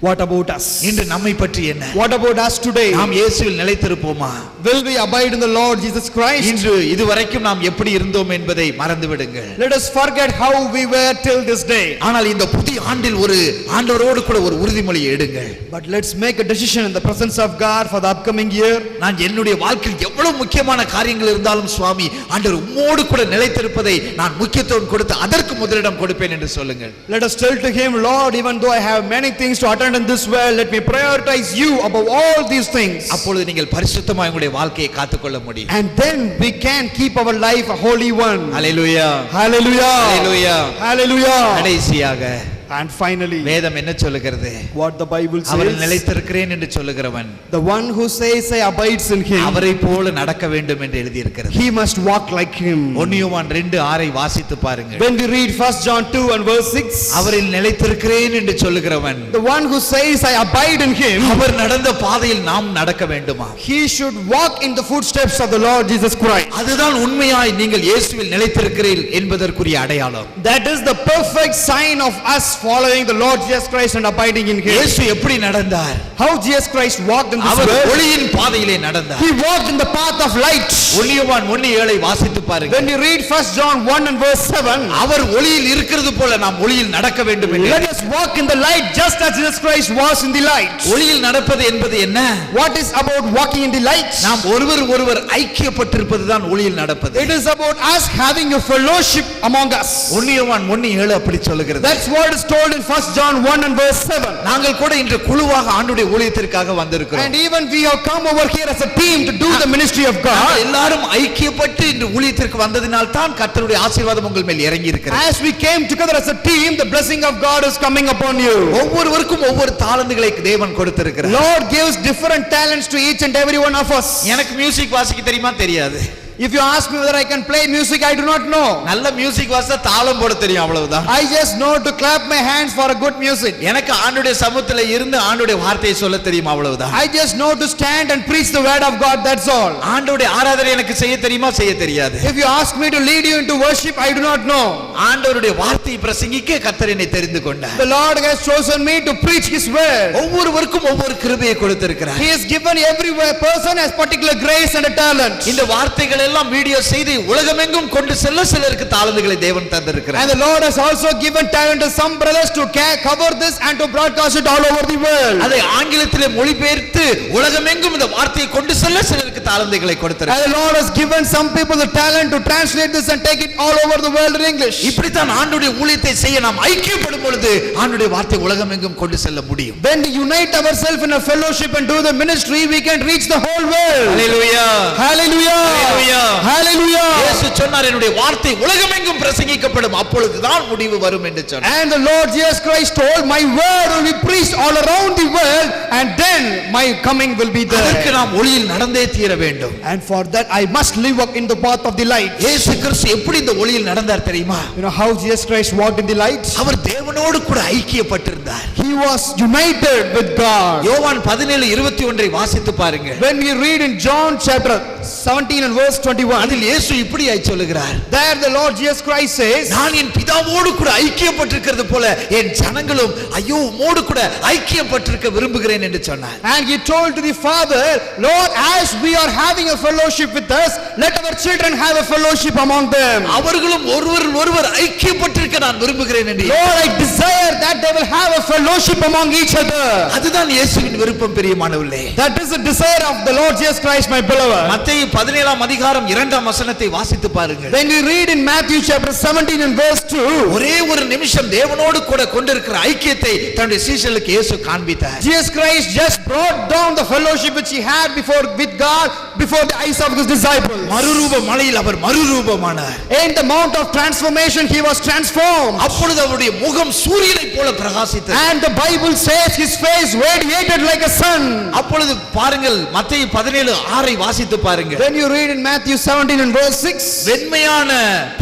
What about us? இன்று நம்மை பற்றி என்ன? What about us today? நாம் இயேசுவில் நிலைத்திருப்போமா? Will we abide in the Lord Jesus Christ? இன்று இதுவரைக்கும் நாம் எப்படி இருந்தோம் என்பதை மறந்து விடுங்கள். Let us forget how we were till this day. ஆனால் இந்த புதிய ஆண்டில் ஒரு ஆண்டவரோடு கூட ஒரு உறுதிமொழியை எடுங்கள். But let's make a decision in the presence of God for the upcoming year. நான் என்னுடைய வாழ்க்கையில் எவ்வளவு முக்கியமான காரியங்கள் இருந்தாலும் சுவாமி ஆண்டவர் உம்மோடு கூட நிலைத்திருப்பதை நான் முக்கியத்துவம் கொடுத்து அதற்கு முதலிடம் கொடுப்பேன் என்று சொல்லுங்கள். Let us tell to him, Lord, even though I have many things to attend in this world, let me prioritize you above all these things. அப்பொழுது நீங்கள் பரிசுத்தமாய் உங்களுடைய வாழ்க்கையை காத்துக்கொள்ள முடியும். And then we can keep our life a holy one. Hallelujah. Hallelujah. Hallelujah. Hallelujah. கடைசியாக And finally, வேதம் என்ன சொல்லுகிறது? what the Bible அவரில் says, நிலைத்திருக்கிறேன் என்று சொல்லுகிறவன் the one who says I abides in him, அவரை போல நடக்க வேண்டும் என்று எழுதி இருக்கிறது. he must walk like him. 1 யோவான் 2:6 வாசித்து பாருங்கள். When we read 1 John 2 and verse 6, அவரில் நிலைத்திருக்கிறேன் என்று சொல்லுகிறவன் the one who says I abide in him, அவர் நடந்த பாதையில் நாம் நடக்க வேண்டுமா? he should walk in the footsteps of the Lord Jesus Christ. அதுதான் உண்மையாய் நீங்கள் இயேசுவில் நிலைத்திருக்கிறீர்கள் என்பதற்குரிய அடையாளம். That is the perfect sign of us following the Lord Jesus Christ and abiding in him. இயேசு எப்படி நடந்தார்? How Jesus Christ walked in this our world? ஒளியின் பாதையிலே நடந்தார். He walked in the path of light. 1 யோவான் 1:7 வாசித்து பாருங்கள். When you read 1 John 1 and verse 7, அவர் ஒளியில் இருக்கிறது போல நாம் ஒளியில் நடக்க வேண்டும் என்று. let us walk in the light just as Jesus Christ was in the light. ஒளியில் நடப்பது என்பது என்ன? What is about walking in the light? நாம் ஒருவர் ஐக்கியப்பட்டிருப்பது தான் ஒளியில் நடப்பது. It is about us having a fellowship among us. 1 யோவான் 1:7 அப்படி சொல்லுகிறது. That's what is told in 1 John 1 and verse 7. நாங்கள் கூட இன்று குழுவாக ஆண்டவருடைய ஊழியத்திற்காக வந்திருக்கிறோம். And even we have come over here as a team to do the ministry of God. எல்லாரும் ஐக்கியப்பட்டு இன்று ஊழியத்திற்கு வந்ததினால் தான் கர்த்தருடைய ஆசீர்வாதம் உங்கள் மேல் இறங்கி இருக்கிறது. As we came together as a team, the blessing of God is coming upon you. ஒவ்வொருவருக்கும் ஒவ்வொரு தாளந்துகளை தேவன் கொடுத்திருக்கிறார். Lord gives different talents to each and every one of us. எனக்கு மியூசிக் வாசிக்க தெரியுமா? தெரியாது. If you ask me whether I can play music, I do not know. நல்ல மியூசிக் வாசிச்சா தாளம் போட தெரியும், அவ்வளவுதான். I just know to clap my hands for a good music. எனக்கு ஆண்டவருடைய சமூகத்தில் இருந்து ஆண்டவருடைய வார்த்தையை சொல்ல தெரியும், அவ்வளவுதான். I just know to stand and preach the word of God, that's all. ஆண்டவருடைய ஆராதனை எனக்கு செய்ய தெரியுமா? செய்ய தெரியாது. If you ask me to lead you into worship, I do not know. ஆண்டவருடைய வார்த்தையை பிரசங்கிக்க கர்த்தர் என்னை தெரிந்து கொண்டார். The Lord has chosen me to preach his word. ஒவ்வொருவருக்கும் ஒவ்வொரு கிருபையை கொடுத்திருக்கிறார். He has given every person has particular grace and a talent. இந்த வார்த்தைகள் எல்லாம் வீடியோ செய்து உலகமெங்கும் கொண்டு செல்ல சிலருக்கு தாளந்துகளை தேவன் தந்திருக்கிறார். And the Lord has also given talent to some brothers to cover this and to broadcast it all over the world. அதை ஆங்கிலத்திலே மொழிபெயர்த்து உலகமெங்கும் இந்த வார்த்தையை கொண்டு செல்ல சிலருக்கு தாளந்துகளை கொடுத்திருக்கிறார். And the Lord has given some people the talent to translate this and take it all over the world in English. இப்படித்தான் ஆண்டவருடைய ஊழியத்தை செய்ய நாம் ஐக்கியப்படும் பொழுது ஆண்டவருடைய வார்த்தை உலகமெங்கும் கொண்டு செல்ல முடியும். When we unite ourselves in a fellowship and do the ministry, we can reach the whole world. Hallelujah. Hallelujah. Hallelujah. Hallelujah. இயேசு சொன்னார், என்னுடைய வார்த்தை உலகமெங்கும் பிரசங்கிக்கப்படும், அப்பொழுதுதான் முடிவு வரும் என்று சொன்னார். And the Lord Jesus Christ told, my word will be preached all around the world and then my coming will be அதற்கு there. நாம் ஒளியில் நடந்தே தீர வேண்டும். And for that I must live up in the path of the light. இயேசு கிறிஸ்து எப்படி இந்த ஒளியில் நடந்தார் தெரியுமா? You know how Jesus Christ walked in the light? அவர் தேவனோடு கூட ஐக்கியப்பட்டிருந்தார். He was united with God. யோவான் 17:21 வாசித்து பாருங்க. When we read in John chapter 17 and verse 21, அதில் இயேசு இப்படியாய் சொல்லுகிறார். there the Lord Jesus Christ says, நான் என் பிதாவோடு கூட ஐக்கியப்பட்டிருக்கிறது போல என் ஜனங்களும் ஐயோ உம்மோடு கூட ஐக்கியப்பட்டிருக்க விரும்புகிறேன் என்று சொன்னார். and he told to the Father, Lord, as we are having a fellowship with us, let our children have a fellowship among them. அவர்களும் ஒருவர் ஐக்கியப்பட்டிருக்க நான் விரும்புகிறேன் என்று. Lord, I desire that they will have a fellowship among each other. அதுதான் இயேசுவின் விருப்பம் பிரியமானவர்களே. That is the desire of the Lord Jesus Christ, my beloved. மத்தேயு 17:2 வசனத்தை வாசித்து பாருங்கள். When we read in Matthew chapter 17 and verse 2, ஒரே ஒரு நிமிஷம் தேவனோடு கூட கொண்டிருக்கிற ஐக்கியத்தை தன்னுடைய சீஷர்களுக்கு இயேசு காண்பித்தார். Jesus Christ just brought down the fellowship which he had with God before the eyes of his disciples. மறுரூப மலையில் அவர் மறுரூபமானார். In the mount of transformation he was transformed. அப்பொழுது அவருடைய முகம் சூரியனைப் போல பிரகாசித்தது. And the Bible says his face radiated like a sun. அப்பொழுது பாருங்கள் மத்தேயு 17:6 வாசித்து பாருங்க. When you read in Matthew 17 and verse 6, வெண்மையான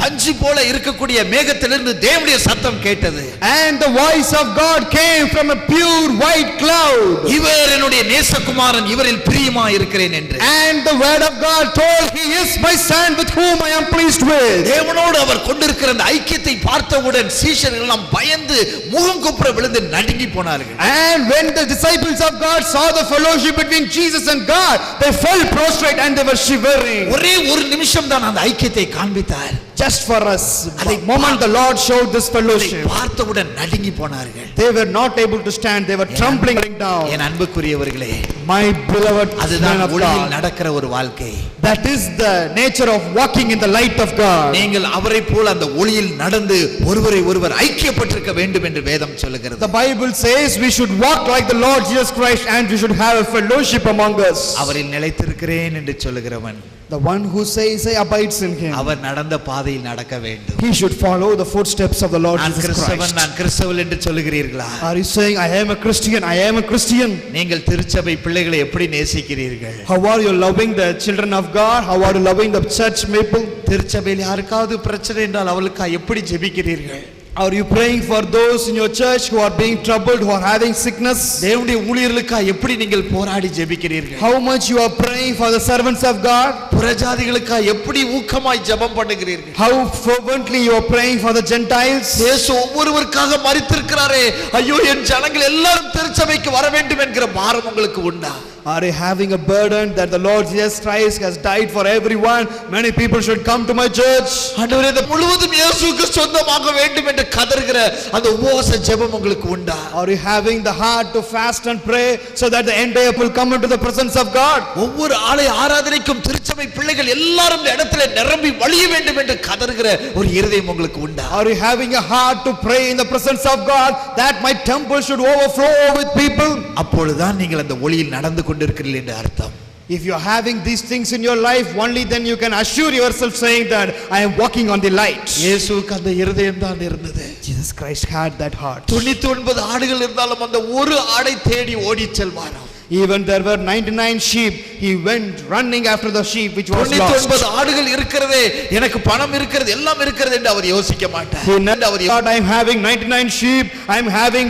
பஞ்சு போல இருக்கக்கூடிய மேகத்திலிருந்து தேவனுடைய சத்தம் கேட்டது. and the voice of God came from a pure white cloud. இவர் என்னுடைய நேசகுமாரன், இவரில் பிரியமாய் இருக்கிறேன் என்று. And the word of God told, he is my son with whom I am pleased with. தேவனோடு அவர் கொண்டிருக்கிற அந்த ஐக்கியத்தை பார்த்தவுடன் சீஷர்கள் எல்லாம் பயந்து முகம் குப்புற விழுந்து நடுங்கி போனார்கள். And when the disciples of God saw the fellowship between Jesus and God, they fell prostrate and they were shivering. ஒரே ஒரு நிமிஷம் தான் அந்த ஐக்கியத்தை காண்பித்தார். Just for us, the moment the Lord showed this fellowship, பார்த்தவுடன் நடுங்கி போனார்கள். they were not able to stand, they were trembling down. என் அன்புக்குரியவர்களே, My beloved அதுதான் man of ஒளியில் God, நடக்கிற ஒரு வாழ்க்கை. that is the nature of walking in the light of God. நீங்கள் அவரை போல அந்த ஒளியில் நடந்து ஒருவர் ஐக்கியப்பட்டிருக்க வேண்டும் என்று வேதம் சொல்லுகிறது. The Bible says we should walk like the Lord Jesus Christ and we should have a fellowship among us. அவரில் நிலைத்திருக்கிறேன் என்று சொல்லுகிறவன் The one who says, I abides in him. அவர் நடந்த பாதையில் நடக்க வேண்டும். He should follow the footsteps of the Lord நான் Jesus கிறிஸ்தவன், Christ. நான் கிறிஸ்தவன் என்று சொல்லுகிறீர்களா? Are you saying, I am a Christian, I am a Christian? நீங்கள் திருச்சபை பிள்ளைகளை எப்படி நேசிக்கிறீர்கள்? How are you loving the children of God? How are you loving the church people? திருச்சபையில் யாருக்காவது பிரச்சனை என்றால் அவளுக்கு எப்படி ஜெபிக்கிறீர்கள்? Are you praying for those in your church who are being troubled, who are having sickness? தேவனுடைய ஊழியர்களுக்காக எப்படி நீங்கள் போராடி ஜெபிக்கிறீர்கள்? How much you are praying for the servants of God? புறஜாதிகளுக்காக எப்படி ஊக்கமாய் ஜெபம் பண்ணுகிறீர்கள்? How fervently you are praying for the Gentiles? இயேசு ஒவ்வொருவருக்காக மரித்திருக்கிறாரே, ஐயோ என் ஜனங்கள் எல்லாரும் திருச்சபைக்கு வர வேண்டும் என்கிற பாரம் உங்களுக்கு உண்டா? Are you having a burden that the Lord Jesus Christ has died for everyone? Many people should come to my church. ஆண்டவரே, இந்த முழுவதும் இயேசுவுக்கு சொந்தமாக வேண்டும் என்று கதறுகிற அந்த உபவாச ஜெபம் உங்களுக்கு உண்டா? Are you having the heart to fast and pray so that the entire will come into the presence of God? ஒவ்வொரு ஆலய ஆராதனைக்கும் திருச்சபை பிள்ளைகள் எல்லாரும் இந்த இடத்துல நிரம்பி வழிய வேண்டும் என்று கதறுகிற ஒரு இருதயம் உங்களுக்கு உண்டா? Are you having a heart to pray in the presence of God that my temple should overflow with people? அப்பொழுதுதான் நீங்கள் அந்த ஒளியில் நடந்து கொண்டிருக்கிறீர்கள் என்று அர்த்தம். If you are having these things in your life, only then you can assure yourself saying that I am walking on the light. இயேசுவுக்கு அந்த இருதயம் தான் இருந்தது. Jesus Christ had that heart. 99 ஆடுகள் இருந்தாலும் அந்த ஒரு ஆடை தேடி ஓடி செல்வாராம். Even there were 99 sheep, he went running after the sheep which was lost. 99 ஆடுகள் இருக்கிறதே, எனக்கு பணம் இருக்கிறது, எல்லாம் இருக்கிறது என்று அவர் யோசிக்க மாட்டார். He never thought I am having 99 sheep, I am having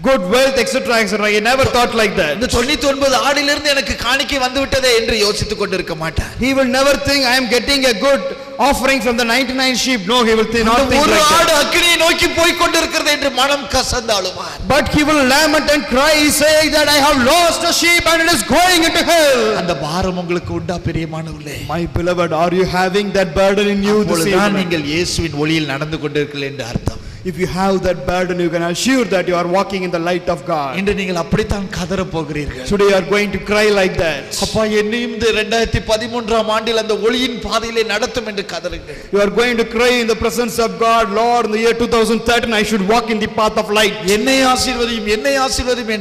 good wealth, etc., etc. He never thought like that. இந்த 99 ஆடிலிருந்து எனக்கு காணிக்கை வந்து விட்டதே என்று யோசித்துக் கொண்டிருக்க மாட்டார். He will never think I am getting a good offering from the 99 sheep. No, he will not think ஒரு like ஆடு that. அக்கினியை நோக்கி போய் கொண்டிருக்கிறது என்று மனம் கசந்து அழுவார். But he will lament and cry, saying that I have lost a sheep and it is going into hell. அந்த பாரம் உங்களுக்கு உண்டா பிரியமானவர்களே? My beloved, are you having that burden in you this அப்பொழுதுதான் evening? நீங்கள் இயேசுவின் ஒளியில் நடந்து கொண்டிருக்கிறீர்கள் என்று அர்த்தம். If you have that burden, you can assure that you are walking in the light of God. இன்று நீங்கள் அப்படித்தான் கதற போகிறீர்கள். Today you are going to cry like that. அப்பா, என்னையும் இந்த 2013ஆம் ஆண்டில் அந்த ஒளியின் பாதையிலே நடத்தும் என்று கதறுங்கள். You are going to cry in the presence of God, Lord, in the year 2013 I should walk in the path of light. என்னை ஆசீர்வதியும், என்னை ஆசீர்வதியும்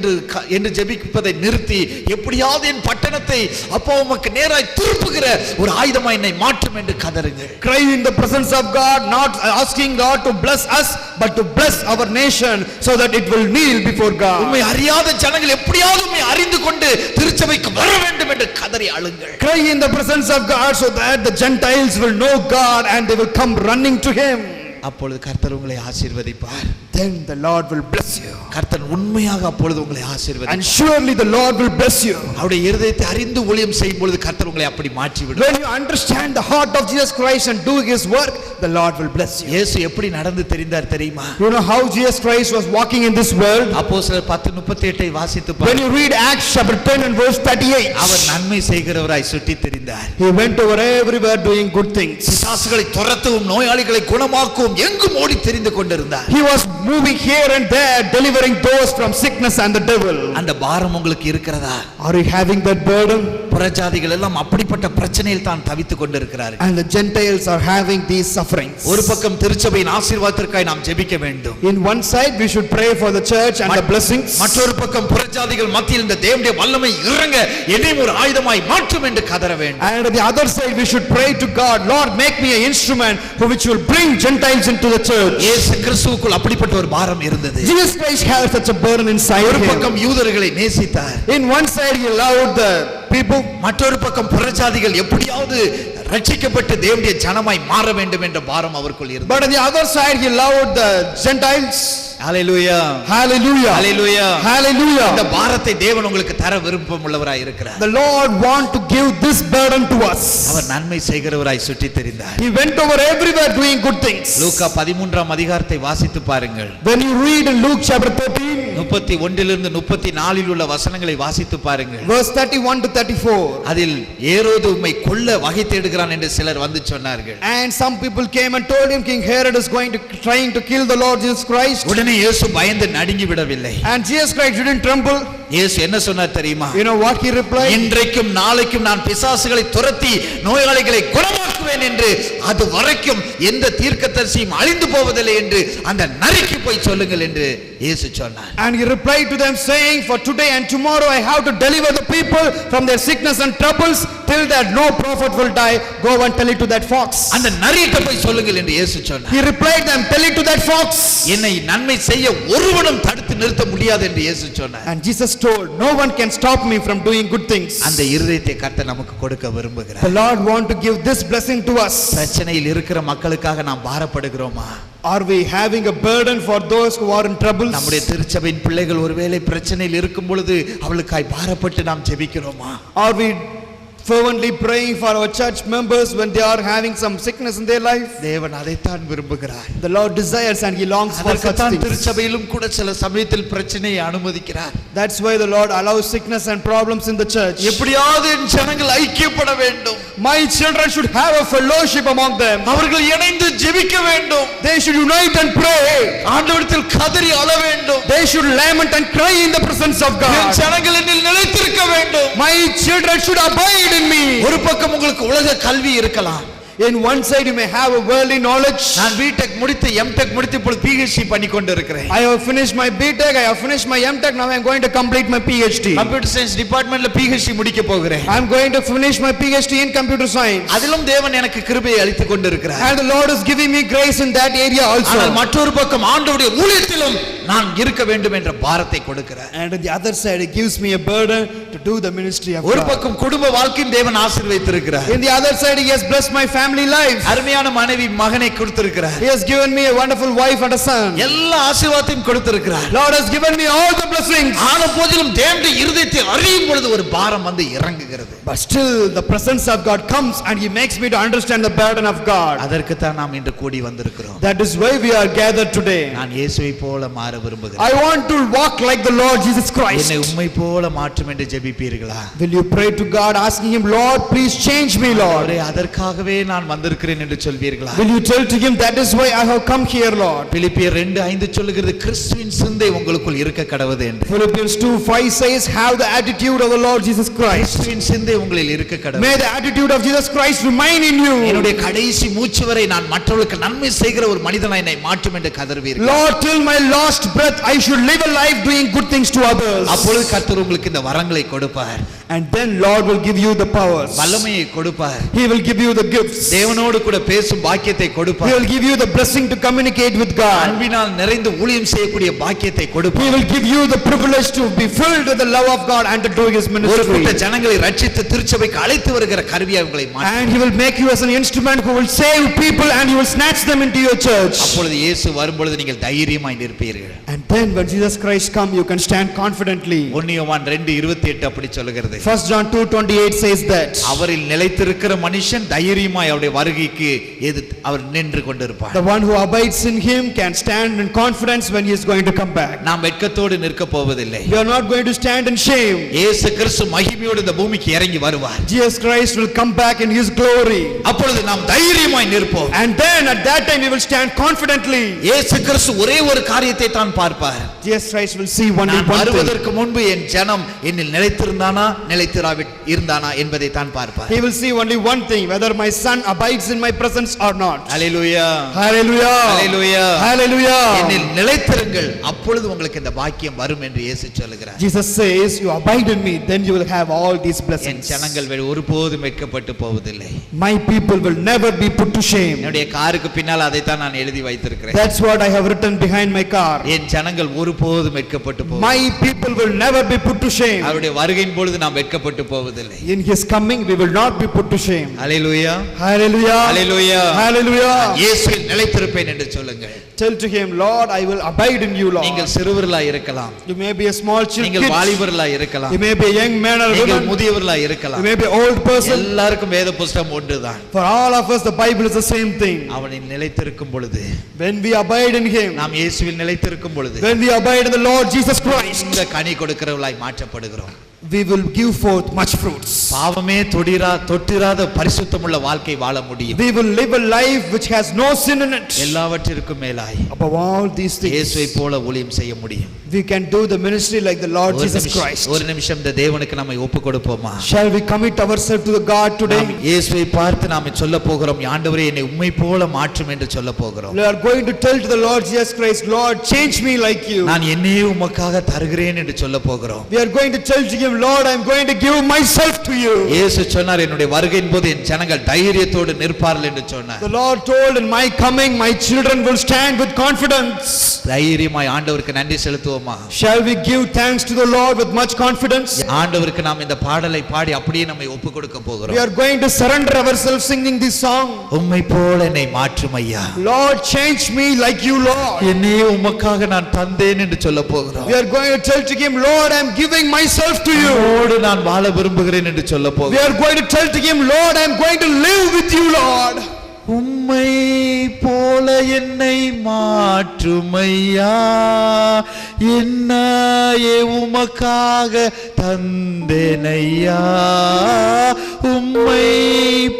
என்று ஜெபிப்பதை நிறுத்தி, எப்படியாவது என் பட்டணத்தை அப்பா உமக்கு நேராய் திருப்புகிற ஒரு ஆயுதமாய் என்னை மாற்றும் என்று கதறுங்கள். Cry in the presence of God, not asking God to bless us, but to bless our nation so that it will kneel before God. உம்மை அறியாத ஜனங்கள் எப்படியாவது உம்மை அறிந்து கொண்டு திருச்சபைக்கு வர வேண்டும் என்று கதறி அழுங்கள். Cry in the presence of God so that the Gentiles will know God and they will come running to him. அப்பொழுது கர்த்தர் உங்களை ஆசீர்வதிப்பார். Then the Lord will bless you. கர்த்தர் உண்மையாக அப்பொழுது உங்களை ஆசீர்வதிப்பார். And surely the Lord will bless you. அவருடைய இருதயத்தை அறிந்து ஊழியம் செய்யும் பொழுது கர்த்தர் உங்களை அப்படி மாற்றி விடுவார். When you understand the heart of Jesus Christ and do his work, the Lord will bless you. இயேசு எப்படி நடந்து தெரிந்தார் தெரியுமா? You know how Jesus Christ was walking in this world? அப்போஸ்தலர் 10:38 வாசித்து When you பாருங்கள். read Acts chapter 10 and verse 38, அவர் நன்மை செய்கிறவராய் சுற்றி திரிந்தார். he went over everywhere doing good things. பிசாசுகளை துரத்தவும் நோயாளிகளை குணமாக்கவும் எங்கும் ஓடி திரிந்து கொண்டிருந்தார். He was moving here and there, delivering those from sickness and the devil. அந்த பாரம் உங்களுக்கு இருக்கிறதா? Are you having that burden? புறஜாதிகள் எல்லாம் அப்படிப்பட்ட பிரச்சனையில் தான் தவித்துக் கொண்டிருக்கிறார்கள். And the Gentiles are having these sufferings. ஒரு பக்கம் திருச்சபையின் ஆசீர்வாதத்திற்காக நாம் ஜெபிக்க வேண்டும். In one side we should pray for the church and the blessings. மற்றொரு பக்கம் புறஜாதிகள் மத்தியில் இந்த தேவனுடைய வல்லமை இறங்க என்னையும் ஒரு ஆயுதமாய் மாற்றும் என்று கதற வேண்டும். And on the other side we should pray to God, Lord, make me an instrument for which will bring Gentiles into the church. இயேசு கிறிஸ்துவுக்குள் அப்படிப்பட்ட ஒரு பாரம் இருந்தது. Jesus Christ had such a burden inside ஒரு him. பக்கம் யூதர்களை நேசித்தார். In one side he loved the people. மற்றொரு பக்கம் புறஜாதிகள் எப்படியாவது ரட்சிக்கப்பட்டு தேவனுடைய ஜனமாய் மாற வேண்டும் என்ற பாரம் அவருக்குள் இருந்தது. But on the other side he loved the Gentiles. Hallelujah, Hallelujah, hallelujah, Hallelujah. இந்த பாரத்தை தேவன் உங்களுக்கு தர விருப்பம் உள்ளவராய் இருக்கிறார். The Lord want to give this burden to us. அவர் நன்மை செய்கிறவராய் சுற்றி திரிந்தார். He went over everywhere doing good things. லூக்கா 13ஆம் அதிகாரத்தை வாசித்து பாருங்கள். When you read in Luke chapter 13, 31 34 உள்ள வசனங்களை வாசித்து பாருங்கள். verse 31 to 34, அதில் ஏரோது உம்மை கொல்ல வகை தேடுகிறான் என்று சிலர் வந்து சொன்னார்கள். and some people came and told him King Herod is trying to kill the Lord Jesus Christ. உடனே இயேசு பயந்து நடுங்கி விடவில்லை. And Jesus Christ didn't tremble. இயேசு என்ன சொன்னார் தெரியுமா? You know what he replied? இன்றைக்கும் நாளைக்கும் நான் பிசாசுகளை துரத்தி நோயாளிகளை குணமாக்குவேன் என்று, அது வரைக்கும் எந்த தீர்க்கதரிசியும் அழிந்து போவதில்லை என்று அந்த நரிக்கு போய் சொல்லுங்கள் என்று இயேசு சொன்னார். And he replied to them saying, for today and tomorrow I have to deliver the people from their sickness and troubles, till that no prophet will die, go and tell it to that fox. அந்த நரியிட்ட போய் சொல்லுங்கள் என்று இயேசு சொன்னார். He replied them, tell it to that fox. என்னை நன்மை செய்ய ஒருவனும் தடுத்து நிறுத்த முடியாது என்று இயேசு சொன்னார். And Jesus told, no one can stop me from doing good things. அந்த இருதயத்தை கர்த்தர் நமக்கு கொடுக்க விரும்புகிறார். The Lord want to give this blessing to us. பிரச்சனையில் இருக்கிற மக்களுக்காக நாம் பாரப்படுகிறோமா? Are we having a burden for those who are in troubles? நம்முடைய திருச்சபையின் பிள்ளைகள் ஒருவேளை பிரச்சனையில் இருக்கும் பொழுது அவளுக்காய் பாரப்பட்டு நாம் ஜெபிக்கிறோமா? Are we fervently praying for our church members when they are having some sickness in their life? தேவன் அதைத்தான் விரும்புகிறார். The Lord desires and He longs for such things. திருச்சபையிலும் கூட சில சமயத்தில் பிரச்சனையை அனுமதிக்கிறார். That's why the Lord allows sickness and problems in the church. எப்படியாவது என் ஜனங்கள் ஐக்கியப்பட வேண்டும். My children should have a fellowship among them. அவர்கள் இணைந்து ஜெபிக்க வேண்டும். They should unite and pray. ஆண்டவரிடத்தில் கதறி அழ வேண்டும். They should lament and cry in the presence of God. என் ஜனங்கள் என்னில் நிலைத்திருக்க வேண்டும். My children should abide in me. ஒரு பக்கம் உங்களுக்கு உலக கல்வி இருக்கலாம். In one side you may have a worldly knowledge. நான் பிடெக் முடித்து எம்டெக் முடித்து இப்பொழுது PhD பண்ணி கொண்டிருக்கிறேன். I have finished my BTech, I have finished my MTech, now I am going to complete my PhD. Computer science டிபார்ட்மென்ட்ல PhD முடிக்க போகிறேன். I am going to finish my PhD in computer science. அதிலும் தேவன் எனக்கு கிருபையை அளித்து கொண்டிருக்கிறார். And the Lord is giving me grace in that area also. ஆனால் மற்றொரு பக்கம் ஆண்டவருடைய ஊழியத்திலும் நான் இருக்க வேண்டும் என்ற பாரத்தை கொடுக்கிறார். And on the other side it gives me a burden to do the ministry of God. ஒரு பக்கம் குடும்ப வாழ்க்கையும் தேவன் ஆசீர்வதித்திருக்கிறார். In the other side He has blessed my family life. அருமையான மனைவி மகனை கொடுத்திருக்கிறார். He has given me a wonderful wife and a son. எல்லா ஆசீர்வாதத்தையும் கொடுத்திருக்கிறார். Lord has given me all the blessings. ஆனபோதிலும் தேவனுடைய இருதயத்தை அறியும் பொழுது ஒரு பாரம் வந்து இறங்குகிறது. But still the presence of God comes and He makes me to understand the burden of God. அதற்கு தான் நாம் இன்று கூடி வந்திருக்கிறோம். That is why we are gathered today. நான் இயேசுவை போல மாற விரும்புகிறேன். I want to walk like the Lord Jesus Christ. என்னை உம்மை போல மாற்றும் என்று ஜெபிப்பீர்களா? Will you pray to God asking Him, Lord, please change me, Lord? அதற்காகவே நான் வந்திருக்கிறேன் என்று சொல்வீர்களா? Will you tell to Him, that is why I have come here, Lord? பிலிப்பியர் 2:5 சொல்லுகிறது கிறிஸ்துவின் சிந்தை உங்களுக்குள் இருக்க கடவுது என்று. Philippians 2:5 says, have the attitude of the Lord Jesus Christ. கிறிஸ்துவின் சிந்தை உங்களில் இருக்க கடவுது. May the attitude of Jesus Christ remain in you. என்னுடைய கடைசி மூச்சு வரை நான் மற்றவர்களுக்கு நன்மை செய்கிற ஒரு மனிதனாய் என்னை மாற்றும் என்று கதறுவீர்கள். Lord, till my last breath I should live a life doing good things to others. அப்பொழுது கர்த்தர் உங்களுக்கு இந்த வரங்களை கொடுப்பார். And then Lord will give you the powers. வல்லமையை கொடுப்பார். He will give you the gifts. தேவனோடு கூட பேசும் பாக்கியத்தை கொடுப்பார். He will give you the blessing to communicate with God. அன்பினால் நிறைந்து ஊழியம் செய்யக்கூடிய பாக்கியத்தை கொடுப்பார். He will give you the privilege to be filled with the love of God and to do His ஒரு ministry. கூட்ட ஜனங்களை ரட்சித்து திருச்சபைக்கு அழைத்து வருகிற கருவியாக உங்களை மாற்றும். And He will make you as an instrument who will save people and He will snatch them into your church. அப்பொழுது இயேசு வரும்பொழுது நீங்கள் தைரியமாய் நிற்பீர்கள். And then when Jesus Christ come, you can stand confidently. 1 யோவான் 2:28 அப்படி சொல்லுகிறது. 1 John 2:28 says that. அவரில் நிலைத்திருக்கிற மனுஷன் தைரியமாய் அவருடைய வருகைக்கு அவர் நின்று கொண்டிருப்பார். The one who abides in Him can stand in confidence when He is going to come back. நாம் வெட்கத்தோடு நிற்க போவதில்லை. We are not going to stand in shame. இயேசு கிறிஸ்து மகிமையோடு இந்த பூமிக்கு இறங்கி வருவார். Jesus Christ will come back in His glory. அப்பொழுது நாம் தைரியமாய் நிற்போம். And then at that time we will stand confidently. இயேசு கிறிஸ்து ஒரே ஒரு காரியத்தை தான் பார்ப்பார். Jesus Christ will see only one thing. வருவதற்கு முன்பு என் ஜனம் என்னில் நிலைத்திருந்தானா இருந்தானா என்பதை தான் பார்ப்பார். He will see only one thing, whether my son abides in my presence or not. Hallelujah. Hallelujah. Hallelujah. Hallelujah. என்னில் நிலைத்திருங்கள் அப்பொழுது உங்களுக்கு இந்த பாக்கியம் வரும் என்று இயேசு சொல்கிறார். Jesus says, you abide in me, then you will have all these blessings. என் ஜனங்கள் ஒருபோதும் வெட்கப்பட்டு போவதில்லை. My people will never be put to shame. என்னுடைய காருக்கு பின்னால் அதை தான் நான் எழுதி வைத்திருக்கிறேன். That's what I have written behind my car. என் ஜனங்கள் ஒருபோதும் வெட்கப்பட்டு போவதில்லை. My people will never be put to shame. அவருடைய வருகையின் பொழுது நாம் வெட்கப்பட்டு போவதில்லை. In His coming we will not be put to shame. Hallelujah. Hallelujah. Hallelujah. Hallelujah. இயேசுவில் நிலைத்திருப்பேன் என்று சொல்லுங்கள். Tell to Him, Lord, I will abide in you, Lord. நீங்கள் சிறுவர்களாய் இருக்கலாம். You may be a small child. நீங்கள் வாலிபர்களாய் இருக்கலாம். You may be a young man or a நீங்கள் woman. முதியவர்களாய் இருக்கலாம். You may be an old person. எல்லாருக்கும் வேத புத்தகம் ஒன்றுதான். For all of us the Bible is the same thing. அவனில் நிலைத்திருக்கும் பொழுது, when we abide in Him, நாம் இயேசுவில் நிலைத்திருக்கும் பொழுது, when we abide in the Lord Jesus Christ, இந்த கனி கொடுக்கிறவர்களாய் மாற்றப்படுகிறோம். we will give forth much fruits. பாவமே தொட்டிராத பரிசுத்தமுள்ள வாழ்க்கை வாழ முடியும். We will live a life which has no sin in it. எல்லாவற்றிற்கும் மேலாய் above all these things, இயேசுவை போல ஊழியம் செய்ய முடியும். we can do the ministry like the Lord Jesus Christ. ஒரு நிமிஷம் இந்த தேவனுக்கு நம்மை ஒப்புக் கொடுப்போமா? Shall we commit ourselves to the God today? இயேசுவை பார்த்து நாம் சொல்ல போகிறோம், ஆண்டவரே என்னை உம்மை போல மாற்றும் என்று சொல்ல போகிறோம். We are going to tell to the Lord Jesus Christ, Lord, change me like you. நான் என்னையே உமக்காக தருகிறேன் என்று சொல்ல போகிறோம். We are going to tell to Him, Lord, I'm going to give myself to you. இயேசு சொன்னார், என்னுடைய வருகையின் போது என் ஜனங்கள் தைரியத்தோடு நிற்பார்கள் என்று சொன்னார். The Lord told, in my coming, my children will stand with confidence. தைரியமாய் ஆண்டவருக்கு நன்றி செலுத்துவோமா? Shall we give thanks to the Lord with much confidence? ஆண்டவருக்கு நாம் இந்த பாடலை பாடி அப்படியே நம்மை ஒப்புக் கொடுக்க போகிறோம். We are going to surrender ourselves singing this song. உம்மை போல என்னை மாற்றும் ஐயா. Lord, change me like you, Lord. என்னை உமக்காக நான் தந்தேன் என்று சொல்ல போகிறோம். We are going to tell to him, Lord, I'm giving myself to you. உம்மோடு நான் வாழ விரும்புகிறேன் என்று சொல்ல We போகிறோம். are going to tell to him, Lord, I'm going to live with you, Lord. உம்மை போல என்னை மாற்றும் ஐயா, என்னையே உமக்காக தந்தேன் ஐயா. உம்மை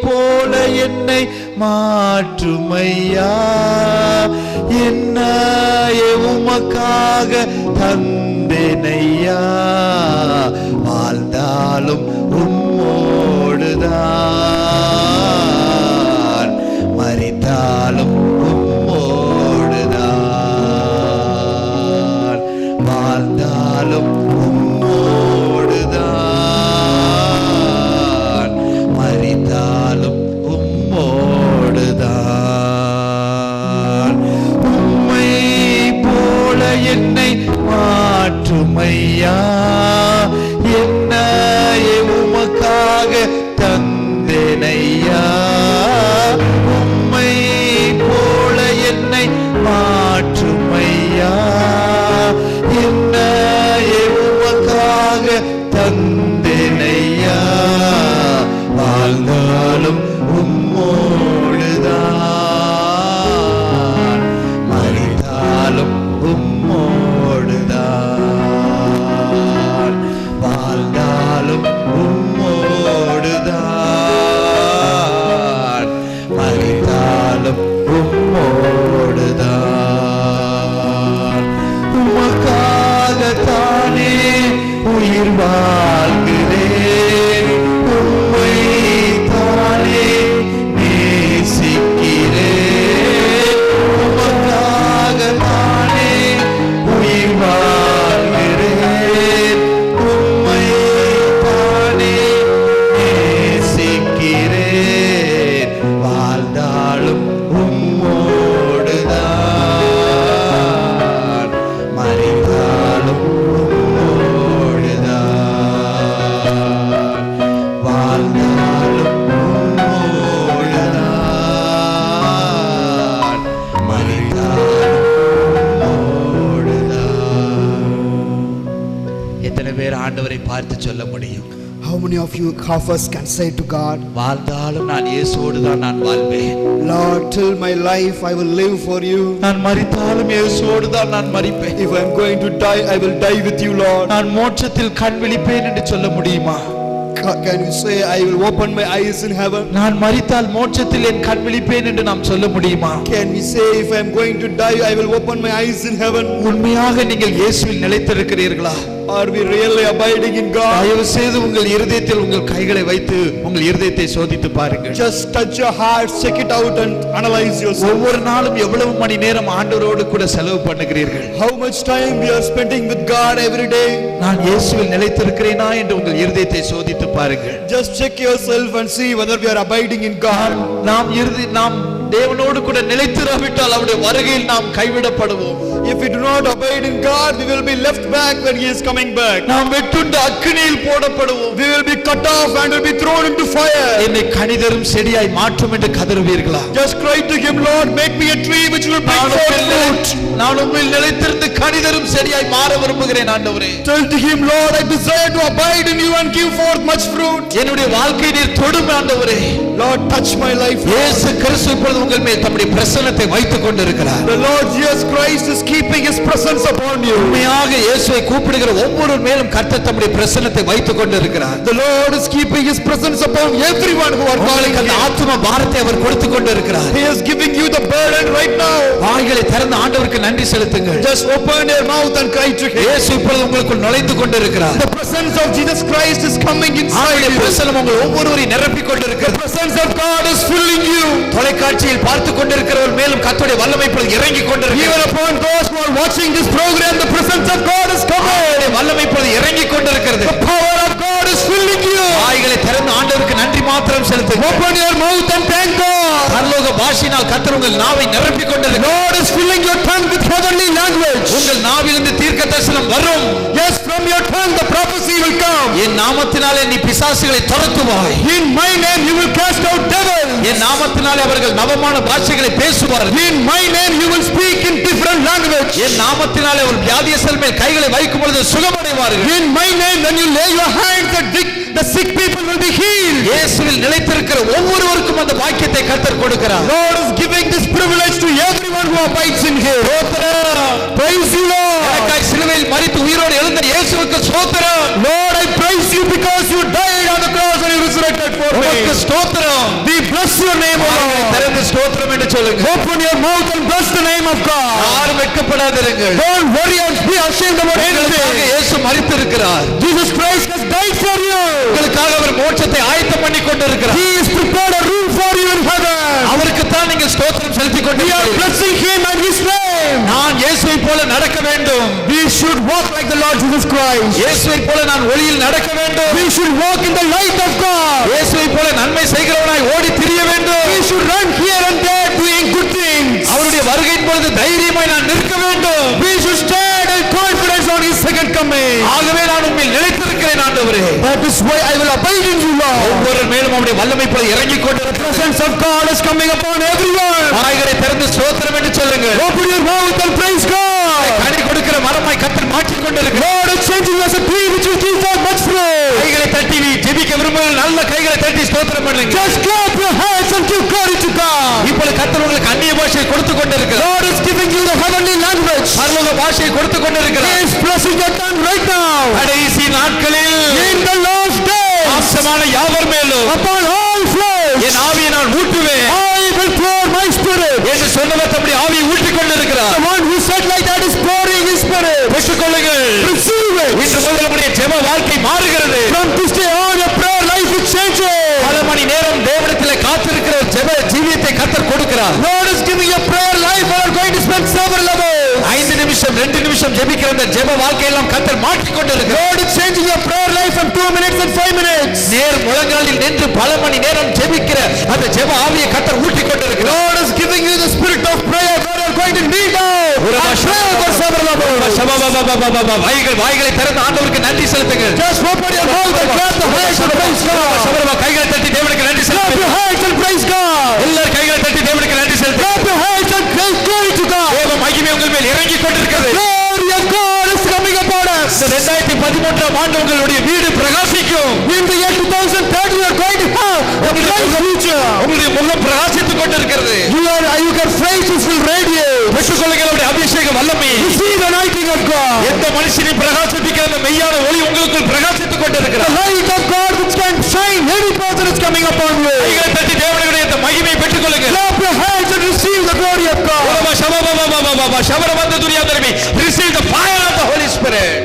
போல என்னை மாற்றும் ஐயா, என்னையே உமக்காக தந்தேன் ஐயா. வாழ்ந்தாலும் உம்மோடுதான், மரித்தாலும் உம்மோடுதான். வாழ்ந்தாலும் உம்மோடுதான், மரித்தாலும் உம்மோடுதான். உம்மை போல என்னை மாற்றும் ஐயா, என்னையே உமக்காக தந்தேன் ஐயா. உம்மை போல என்னை மாற்றும் ஐயா, என்னையே உமக்காக தந்தேன் ஐயா. வாழ்ந்தாலும் உம்மோடுதான், மரித்தாலும் உம்மோடுதான். வாழ்ந்தாலும் உம்மோடுதான், மரித்தாலும் உம்மோடுதான். உமக்காகத்தானே உயிர் வாழ்கிறேன், உம்மை தானே நேசிக்கிறேன். உமக்காகத்தானே உயிர் வாழ்கிறேன், உம்மை தானே நேசிக்கிறேன். வாழ்ந்தாலும் உம்மோடுதான், மரித்தாலும் உம்மோடுதான். வாழ்ந்தாலும் உம்மோடுதான், மரித்தாலும் உம்மோடுதான். எத்தனை பேர் ஆண்டவரை பார்த்து சொல்ல முடியும்? How many of you of us can say to God, வாழ்ந்தாலும் நான் இயேசுவோடு தான் நான் வாழ்வேன், Lord, till my life I will live for you. நான் மரித்தாலும் இயேசுவோடு தான் நான் மரிப்பேன், If I'm going to die, I will die with you, Lord. நான் மோட்சத்தில் கண் விழிப்பேன் என்று சொல்ல முடியுமா? Can you say, I will open my eyes in heaven? நான் மரித்தால் மோட்சத்தில் என் கண் விழிப்பேன் என்று நாம் சொல்ல முடியுமா? Can we say, if I'm going to die, I will open my eyes in heaven? உண்மையாக நீங்கள் இயேசுவில் நிலைத்திருக்கிறீர்களா? Are we really abiding in God? தயவு செய்து உங்கள் இருதயத்தில் உங்கள் கைகளை வைத்து உங்கள் இருதயத்தை சோதித்து பாருங்கள். Just touch your heart, check it out and analyze yourself. ஒவ்வொரு நாளும் எவ்வளவு மணி நேரம் ஆண்டவரோடு கூட செலவு பண்ணுகிறீர்கள்? How much time we are spending with God every day? நான் இயேசுவில் நிலைத்திருக்கிறேனா என்று உங்கள் இருதயத்தை சோதித்து பாருங்கள். Just check yourself and see whether we are abiding in God. நாம் தேவனோடு கூட நிலைத்திராவிட்டால் அவருடைய வருகையில் நாம் கைவிடப்படுவோம். If we do not abide in God, we will be left back when He is coming back. நாம் வெட்டுண்ட அக்கினியில் போடப்படுவோம். We will be cut off and will be thrown into fire. என்னை கனிதரும் செடியாய் மாற்றும் என்று கதறுவீர்களா? Just cry to Him, Lord, make me a tree which will bring forth fruit. நான் உம்மில் நிலைத்திருந்து கனிதரும் செடியாய் மாற விரும்புகிறேன் ஆண்டவரே. Tell to Him, Lord, I desire to abide in you and give forth much fruit. என்னுடைய வாழ்க்கையை நீர் தொடும் ஆண்டவரே. Lord, touch my life. இயேசு கிறிஸ்து இப்பொழுது உங்கள் மேல் தம்முடைய பிரசன்னத்தை வைத்துக் கொண்டிருக்கிறார். The Lord Jesus Christ is keeping His presence upon you. உண்மையாக இயேசுவை கூப்பிடுகிற ஒவ்வொரு மேலும் கர்த்தர் தம்முடைய பிரசன்னத்தை வைத்துக் கொண்டிருக்கிறார். The Lord is keeping His presence upon everyone who are calling அந்த Him. ஆத்தும பாரத்தை அவர் கொடுத்துக் கொண்டிருக்கிறார். He is giving you the burden right now. வாய்களை திறந்து ஆண்டவருக்கு நன்றி செலுத்துங்கள். Just open your mouth and cry to Him. இயேசு இப்பொழுது உங்களுக்குள் நுழைந்து கொண்டிருக்கிறார். The presence of Jesus Christ is coming inside you. பிரசன்னம் உங்கள் ஒவ்வொருவரையும் நிரப்பிக் கொண்டிருக்கிறது. The presence of God is filling you. தொலைக்காட்சியில் பார்த்துக் கொண்டிருக்கிறவர் மேலும் கர்த்தருடைய வல்லமை இப்பொழுது இறங்கிக் கொண்டிருக்கிறது. Even upon those who are watching this program, the presence of God is coming. வல்லமை இப்பொழுது இறங்கிக் கொண்டிருக்கிறது. The power of is filling you. வாய்களை திறந்து ஆண்டவருக்கு நன்றி மாத்திரம் செலுத்துங்கள். Open your mouth and thank God. பரலோக பாஷையினால் கர்த்தர் உங்கள் நாவை நிரப்பிக் கொண்டிருக்கிறார். God is filling your tongue with heavenly language. உங்கள் நாவிலிருந்து தீர்க்க தரிசனம் வரும். Yes, from your tongue the prophecy will come. என் நாமத்தினாலே நீ பிசாசுகளை துரத்துவாய். In my name you will cast out devils. என் நாமத்தினாலே அவர்கள் நவமான பாஷைகளை பேசுவார்கள். In my name you will speak in different language. என் நாமத்தினாலே ஒரு வியாதியஸ்தர் மேல் கைகளை வைக்கும் பொழுது சுகமடைவார்கள். In my name when you lay your hands the sick people will be healed. இயேசுவில் நிலைத்திருக்கிற ஒவ்வொருவருக்கும் அந்த பாக்கியத்தை கர்த்தர் கொடுக்கிறார். Lord is giving this privilege to everyone who abides in Him. Praise you, Lord. எனக்காய் சிலுவையில் மரித்து உயிரோடு எழுந்த இயேசுவுக்கு ஸ்தோத்திரம். Lord, I praise you because you died on the cross and you resurrected for me. உமக்கு ஸ்தோத்திரம். We bless your name, O Lord. திறந்து ஸ்தோத்திரம் என்று சொல்லுங்க. Open your mouth and bless the name of God. யாரும் வெட்கப்படாதிருங்கள். Don't worry and be ashamed about anything. இயேசு மரித்து இருக்கிறார். Jesus Christ has died for you. உங்களுக்காக அவர் மோட்சத்தை ஆயத்தம் பண்ணி கொண்டிருக்கிறார். He is prepared a room for you in heaven. அவருக்கு தான் நீங்கள் ஸ்தோத்திரம் செலுத்திக் We are கொண்டிருக்கிறீர்கள். blessing Him and His name. நான் இயேசுவை போல நடக்க வேண்டும். We should walk like the Lord Jesus Christ. இயேசுவை போல நான் ஒளியில் நடக்க வேண்டும். We should walk in the light of God. இயேசுவை போல நன்மை செய்கிறவனாய் ஓடி திரிய வேண்டும். We should run here and there doing good things. அவருடைய வருகையின் பொழுது தைரியமாய் நான் நிற்க வேண்டும். We should stand in confidence on His second coming. ஆகவே நான் உம்மில் நிலைத்திருக்கிறேன் ஆண்டவரே. That is why I will abide in you, Lord. ஒவ்வொரு மேலும் அவருடைய வல்லமை போல இறங்கிக் கொண்டிருக்கிறது. The presence of God is coming upon everyone. வாய்களை திறந்து ஸ்தோத்திரம் என்று சொல்லுங்கள். Open your mouth and praise God. கனி கொடுக்கிற மரமாய் கர்த்தர் மாற்றிக் கொண்டிருக்கிறார். Lord is changing us a tree which will give forth much fruit. கைகளை தட்டி ஜெபிக்க விரும்புங்கள். நல்ல கைகளை தட்டி ஸ்தோத்திரம் பண்ணுங்க. Just clap your hands and give glory to God. இப்பொழுது கர்த்தர் உங்களுக்கு அந்நிய பாஷையை கொடுத்து கொண்டிருக்கிறார். Lord is giving you the heavenly language. பரலோக பாஷையை கொடுத்து கொண்டிருக்கிறார். He is blessing your tongue right now. கடைசி நாட்களில் In the last days, மாம்சமான யாவர் மேலும் upon all flesh, என் ஆவியை நான் ஊற்றுவேன் I will pour my spirit. என்று சொன்னவர் தம்முடைய ஆவியை ஊற்றிக் கொண்டிருக்கிறார். The one who said like that is pouring His spirit. பெற்றுக்கொள்ளுங்கள். Receive it. இன்று முதல் நம்முடைய ஜெப வாழ்க்கை மாறுகிறது. From this day on, your prayer life is changing. பல மணி நேரம் தேவனிடத்தில் காத்திருக்கிற ஜெப ஜீவியத்தை கர்த்தர் கொடுக்கிறார். Lord is giving you a prayer life. We are going to spend several hours. 5 நிமிஷம் 2 நிமிஷம் ஜெபிக்கிற அந்த ஜெப வாழ்க்கையெல்லாம் கர்த்தர் மாற்றிக் கொண்டிருக்கிறார். Lord is changing your prayer life from 2 minutes and 5 minutes. நேர் முழங்காலில் நின்று பல மணி நேரம் ஜெபிக்கிற அந்த ஜெப ஆவியை கர்த்தர் ஊற்றிக் கொண்டிருக்கிறார். Lord is giving you the spirit of prayer. God is going to kneel down and pray for several hours. வாய்களை திறந்து ஆண்டவருக்கு நன்றி செலுத்துங்கள். Just open your mouth and clap the hands and praise God. கைகளை தட்டி தேவனுக்கு நன்றி Clap செலுத்துங்கள். your hands and praise God. எல்லாரும் கைகளை தட்டி தேவனுக்கு நன்றி செலுத்துங்கள். Clap your hands and praise glory to God. தேவ மகிமை உங்கள் மேல் இறங்கிக் கொண்டிருக்கிறது. Glory of God is coming upon us. இந்த 2013 ஆண்டு உங்களுடைய வீடு பிரகாசிக்கும். In the year 2030, you are going to have a bright future. உங்களுடைய முகம் பிரகாசித்துக் கொண்டிருக்கிறது. You can faces will radiate. பெற்றுக்கொள்ளுங்கள் அவருடைய அபிஷேக வல்லமை. Receive the anointing of God. எந்த மனுஷனை பிரகாசிப்பிக்கிற அந்த மெய்யான ஒளி உங்களுக்குள் பிரகாசித்துக் The கொண்டிருக்கிறது. light of God which can shine, every person is coming upon you. கைகளை தட்டி தேவனுடைய இந்த மகிமையை பெற்றுக்கொள்ளுங்கள். Clap your hands and receive the glory of God. Receive the fire of the Holy Spirit.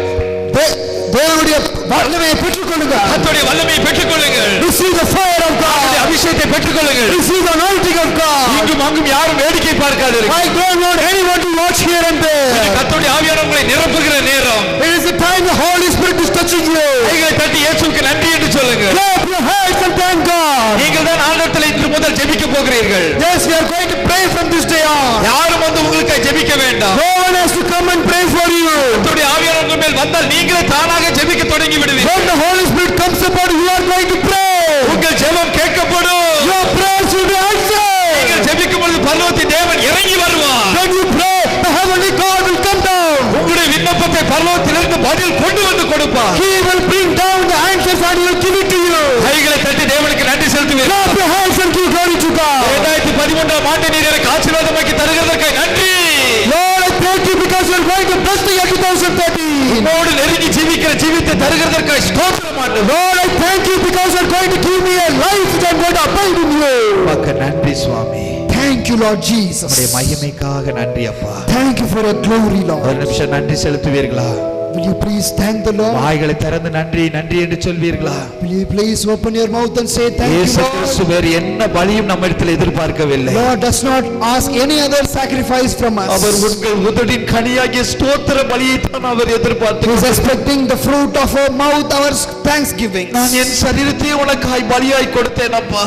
தேவனுடைய வல்லமையை பெற்றுக்கொள்ளுங்க. கர்த்தருடைய வல்லமையை பெற்றுக்கொள்ளுங்கள். Receive the fire of God. அவருடைய அபிஷேகத்தை பெற்றுக்கொள்ளுங்கள். Receive the anointing of God. இங்கும் அங்கும் யாரும் வேடிக்கை பார்க்காதீர்கள். I don't want anyone to watch here and there. கர்த்தருடைய ஆவியானவர் உங்களை நிரப்புகிற நேரம். It is the time the Holy Spirit is touching you. கைகளை தட்டி இயேசுவுக்கு நன்றி என்று சொல்லுங்கள். Clap your hands and thank God. நீங்கள் தான் ஆண்டவரிடத்தில் இன்று முதல் ஜெபிக்க போகிறீர்கள். Yes, we are going to pray from this day on. யாரும் வந்து உங்களுக்காக ஜெபிக்க வேண்டாம். No one has to come and pray for you. கர்த்தருடைய ஆவியானவர் உங்கள் மேல் வந்தால் நீங்களே தானாக ஜெபிக்க தொடங்கி விடுவீர்கள். When the Holy Spirit comes upon you, you are going to pray. உங்கள் ஜெபம் கேட்கப்படும். Your prayers will be answered. நீங்கள் ஜெபிக்கும் பொழுது பரலோகத்தின் தேவன் இறங்கி வருவார். When you pray, the heavenly God will come down. உங்களுடைய விண்ணப்பத்தை பரலோகத்திலிருந்து பதில் கொண்டு வந்து கொடுப்பார். He will bring down the answers and he will give it to you. கைகளை தட்டி தேவனுக்கு நன்றி செலுத்துவீர்கள். Clap your hands and give glory to God. 2013 ஆண்டு நீர் எனக்கு ஆசீர்வாதமாக்கி தருகிறதற்கு நன்றி. Lord, I thank you because you are going to bless the year 2030. உம்மோடு நெருங்கி ஜீவிக்கிற ஜீவித்தை தருகிறதற்காக ஸ்தோத்திரம் ஆண்டவரே. Lord, I thank you because you are going to give me a life which I am going to abide in you. உமக்கு நன்றி சுவாமி. Thank you, Lord Jesus. உம்முடைய மகிமைக்காக நன்றி அப்பா. Thank you for your glory, Lord. ஒரு நிமிஷம் நன்றி செலுத்துவீர்களா? Will you please thank the Lord? வாய்களை திறந்து நன்றி நன்றி என்று சொல்வீர்களா? Will you please open your mouth and say thank you, இயேசு Lord? கிறிஸ்து வேறு என்ன பலியும் நம்மிடத்தில் எதிர்பார்க்கவில்லை. Lord does not ask any other sacrifice from us. அவர் உங்கள் உதடின் கனியாகிய ஸ்தோத்திர பலியை தான் அவர் He எதிர்பார்த்து is expecting the fruit of our mouth, our thanksgiving. நான் என் சரீரத்தை உனக்காய் பலியாய் கொடுத்தேன் அப்பா.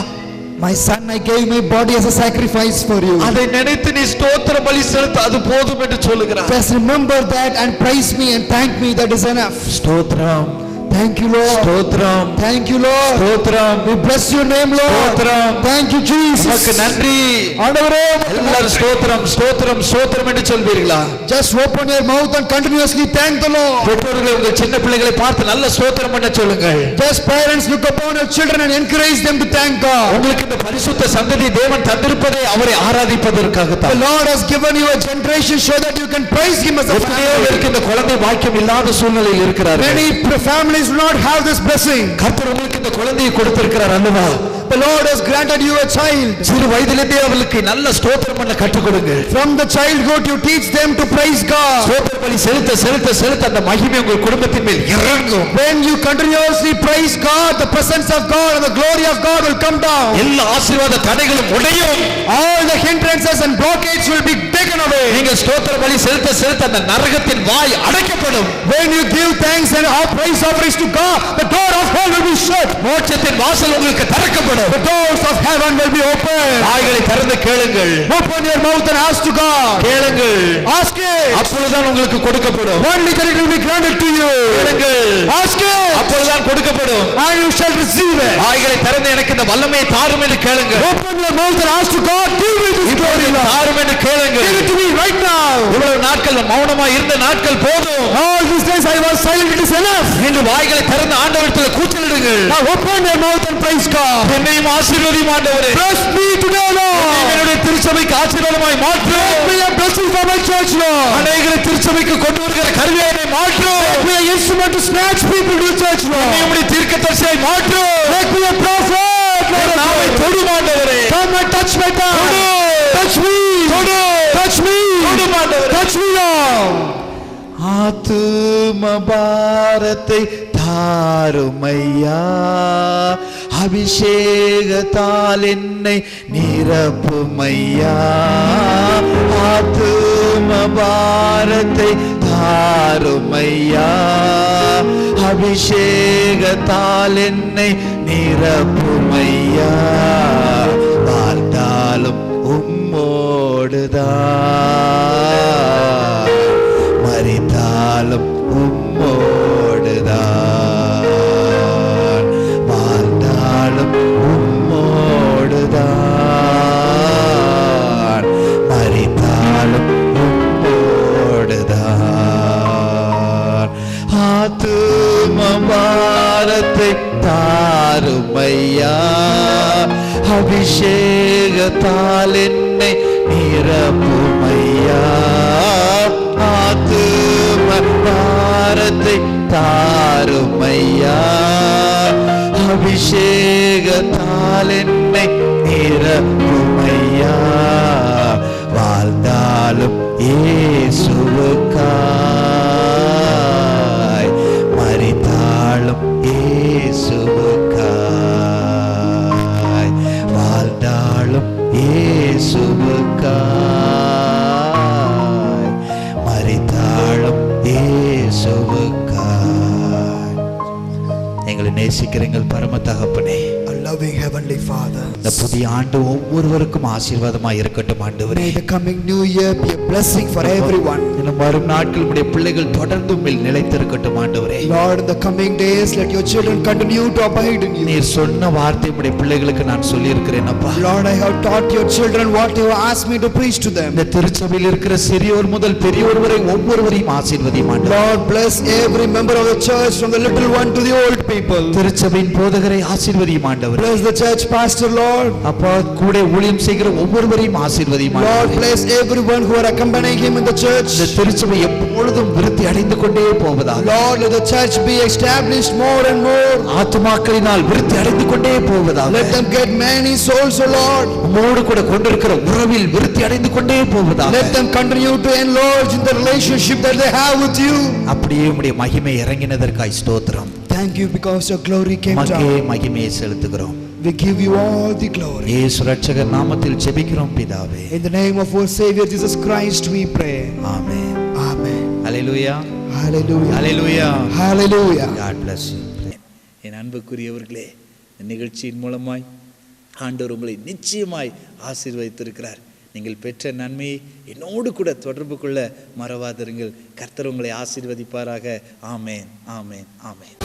My son, I gave my body as a sacrifice for you. அதை நினைத்து நீ ஸ்தோத்திர பலி செலுத்த அது போதும் என்று சொல்லுகிறார். Just remember that and praise me and thank me, that is enough. ஸ்தோத்திரம் Thank you, Lord. ஸ்தோத்திரம் Thank you, Lord. ஸ்தோத்திரம் We bless your name, Lord. ஸ்தோத்திரம். Thank you, Jesus. உமக்கு நன்றி. ஆண்டவரே, எல்லாரும் ஸ்தோத்திரம் ஸ்தோத்திரம் ஸ்தோத்திரம் என்று சொல்வீர்களா? just open your mouth and continuously thank the Lord. பெற்றோர்களை உங்கள் சின்ன பிள்ளைகளை பார்த்து நல்ல ஸ்தோத்திரம் பண்ண சொல்லுங்கள். Just parents, look upon your children and encourage them to thank God. உங்களுக்கு இந்த பரிசுத்த சந்ததி தேவன் தந்திருப்பதே அவரை ஆராதிப்பதற்காக The தான். Lord has given you a generation so that you can praise Him as a எத்தனையோ family. பேருக்கு இந்த குழந்தை பாக்கியம் இல்லாத சூழ்நிலையில் இருக்கிறார்கள். Many families do not have this blessing. கர்த்தர் உங்களுக்கு இந்த குழந்தையை கொடுத்திருக்கிறார் அல்லவா? The Lord has granted you a child. சிறு வயதிலிருந்தே அவளுக்கு நல்ல ஸ்தோத்திரம் பண்ண கற்றுக் கொடுங்கள். From the childhood you teach them to praise God. ஸ்தோத்திர பலி செலுத்த செலுத்த செலுத்த அந்த மகிமை உங்கள் குடும்பத்தின் மேல் இறங்கும். When you continuously praise God, the presence of God and the glory of God will come down. எல்லா ஆசீர்வாத தடைகளும் உடையும். All the hindrances and blockades will be taken away. நீங்கள் ஸ்தோத்திர பலி செலுத்த செலுத்த அந்த நரகத்தின் வாய் அடைக்கப்படும். When you give thanks and praise offerings to God, the door of hell will be shut. மோட்சத்தின் வாசல் உங்களுக்கு திறக்கப்படும். The doors of heaven will be opened. வாய்களை திறந்து கேளுங்கள். Open your mouth and ask to God. கேளுங்கள். Ask it. அப்பொழுதுதான் உங்களுக்கு கொடுக்கப்படும். Only then it will be granted to you. கேளுங்கள். Ask it. அப்பொழுதுதான் கொடுக்கப்படும். And you shall receive it. வாய்களை திறந்து எனக்கு இந்த வல்லமையை தாரும் என்று கேளுங்கள். Open your mouth and ask to God, give me this glory, Lord. தாரும் என்று கேளுங்கள். Give it to me right now. இவ்வளவு நாட்கள் மௌனமா இருந்த நாட்கள் போதும். All these days I was silent, it is enough. இன்று வாய்களை திறந்து ஆண்டவரிடத்தில் கூச்சலிடுங்கள். Now open your mouth and praise God. என்னையும் ஆசீர்வதியும் ஆண்டவரே. Bless me today, Lord. என்னுடைய திருச்சபைக்கு ஆசீர்வாதமாய் மாற்றும். Make me a blessing for my church, Lord. அநேகரை திருச்சபைக்கு கொண்டு வருகிற கருவியை மாற்றும். Make me an instrument to snatch people to the church, Lord. என்னுடைய தீர்க்கதரிசியை மாற்றும். Make me a prophet, Lord. நாவை தொடும் ஆண்டவரே. Come and touch my tongue. Touch me. Touch me. Touch me, Lord. ஆத்தும பாரத்தை தாருமையா, அபிஷேகத்தால் என்னை நிரப்புமையா. ஆத்தும பாரத்தை தாருமையா, அபிஷேகத்தால் என்னை நிரப்புமையா. வாழ்ந்தாலும் உம்மோடுதான், மரித்தாலும் உம்மோடுதான், வாழ்ந்தாலும் உம்மோடுதான், மரித்தாலும் உம்மோடுதான். ஆத்தும பாரத்தை தாருமையா, அபிஷேகத்தால் என்னை நிரப்புமையா. ஆத்தும பாரத்தை தாருமையா, அபிஷேகத்தால் என்னை நிரப்புமையா. வாழ்ந்தாலும் இயேசுவுக்காய், மரித்தாலும் இயேசுவுக்காய், வாழ்ந்தாலும் இயேசுவுக்காய், மரித்தாலும் இயேசுவுக்காய். எங்களை நேசிக்கிற எங்கள் பரம தகப்பனே, A loving heavenly Father, இந்த புதிய ஆண்டு ஒவ்வொருவருக்கும் ஆசீர்வாதமாய் இருக்கட்டும் ஆண்டவரே. may the coming new year be a blessing for everyone. இன்னும் வரும் நாட்கள் உடைய பிள்ளைகள் தொடர்ந்து உம்மில் நிலைத்திருக்கட்டும் ஆண்டவரே. Lord, in the coming days let your children continue to abide in you. நீர் சொன்ன வார்த்தை உடைய பிள்ளைகளுக்கு நான் சொல்லி இருக்கிறேன் அப்பா. Lord, I have taught your children what you asked me to preach to them. இந்த திருச்சபையில் இருக்கிற சிறியோர் முதல் பெரியோர் வரை ஒவ்வொருவரையும் ஆசீர்வதியும் ஆண்டவரே. Lord, bless every member of the church from the little one to the old people. திருச்சபையின் போதகரை ஆசீர்வதியும் ஆண்டவரே. Bless the church pastor, Lord. அப்பா கூட ஊழியம் செய்கிற ஒவ்வொருவரையும் ஆசீர்வதியும். Lord, bless everyone who are accompanying him in the church. இந்த திருச்சபை எப்பொழுதும் விருத்தி அடைந்து கொண்டே போவதாக. Lord, let the church be established more and more. ஆத்துமாக்களினால் விருத்தி அடைந்து கொண்டே போவதாக. Let them get many souls, O Lord. உம்மோடு கூட கொண்டிருக்கிற உறவில் விருத்தி அடைந்து கொண்டே போவதாக. Let them continue to enlarge in the relationship that they have with you. அப்படியே உம்முடைய மகிமை இறங்கினதற்காய் ஸ்தோத்திரம். Thank you because your glory came down. மகிமையை செலுத்துகிறோம். We give you all the glory. இயேசு ரட்சகர் நாமத்தில் ஜெபிக்கிறோம் பிதாவே. In the name of our Savior Jesus Christ we pray. Amen. Amen. Hallelujah. Hallelujah. Hallelujah. Hallelujah. God bless you. என் அன்புக்குரியவர்களே, இந்த நிகழ்ச்சியின் மூலமாய் ஆண்டவர் உங்களை நிச்சயமாய் ஆசீர்வதித்திருக்கிறார். நீங்கள் பெற்ற நன்மையை என்னோடு கூட தொடர்பு கொள்ள மறவாதிருங்கள். கர்த்தர் உங்களை ஆசீர்வதிப்பாராக. ஆமேன், ஆமேன், ஆமேன்.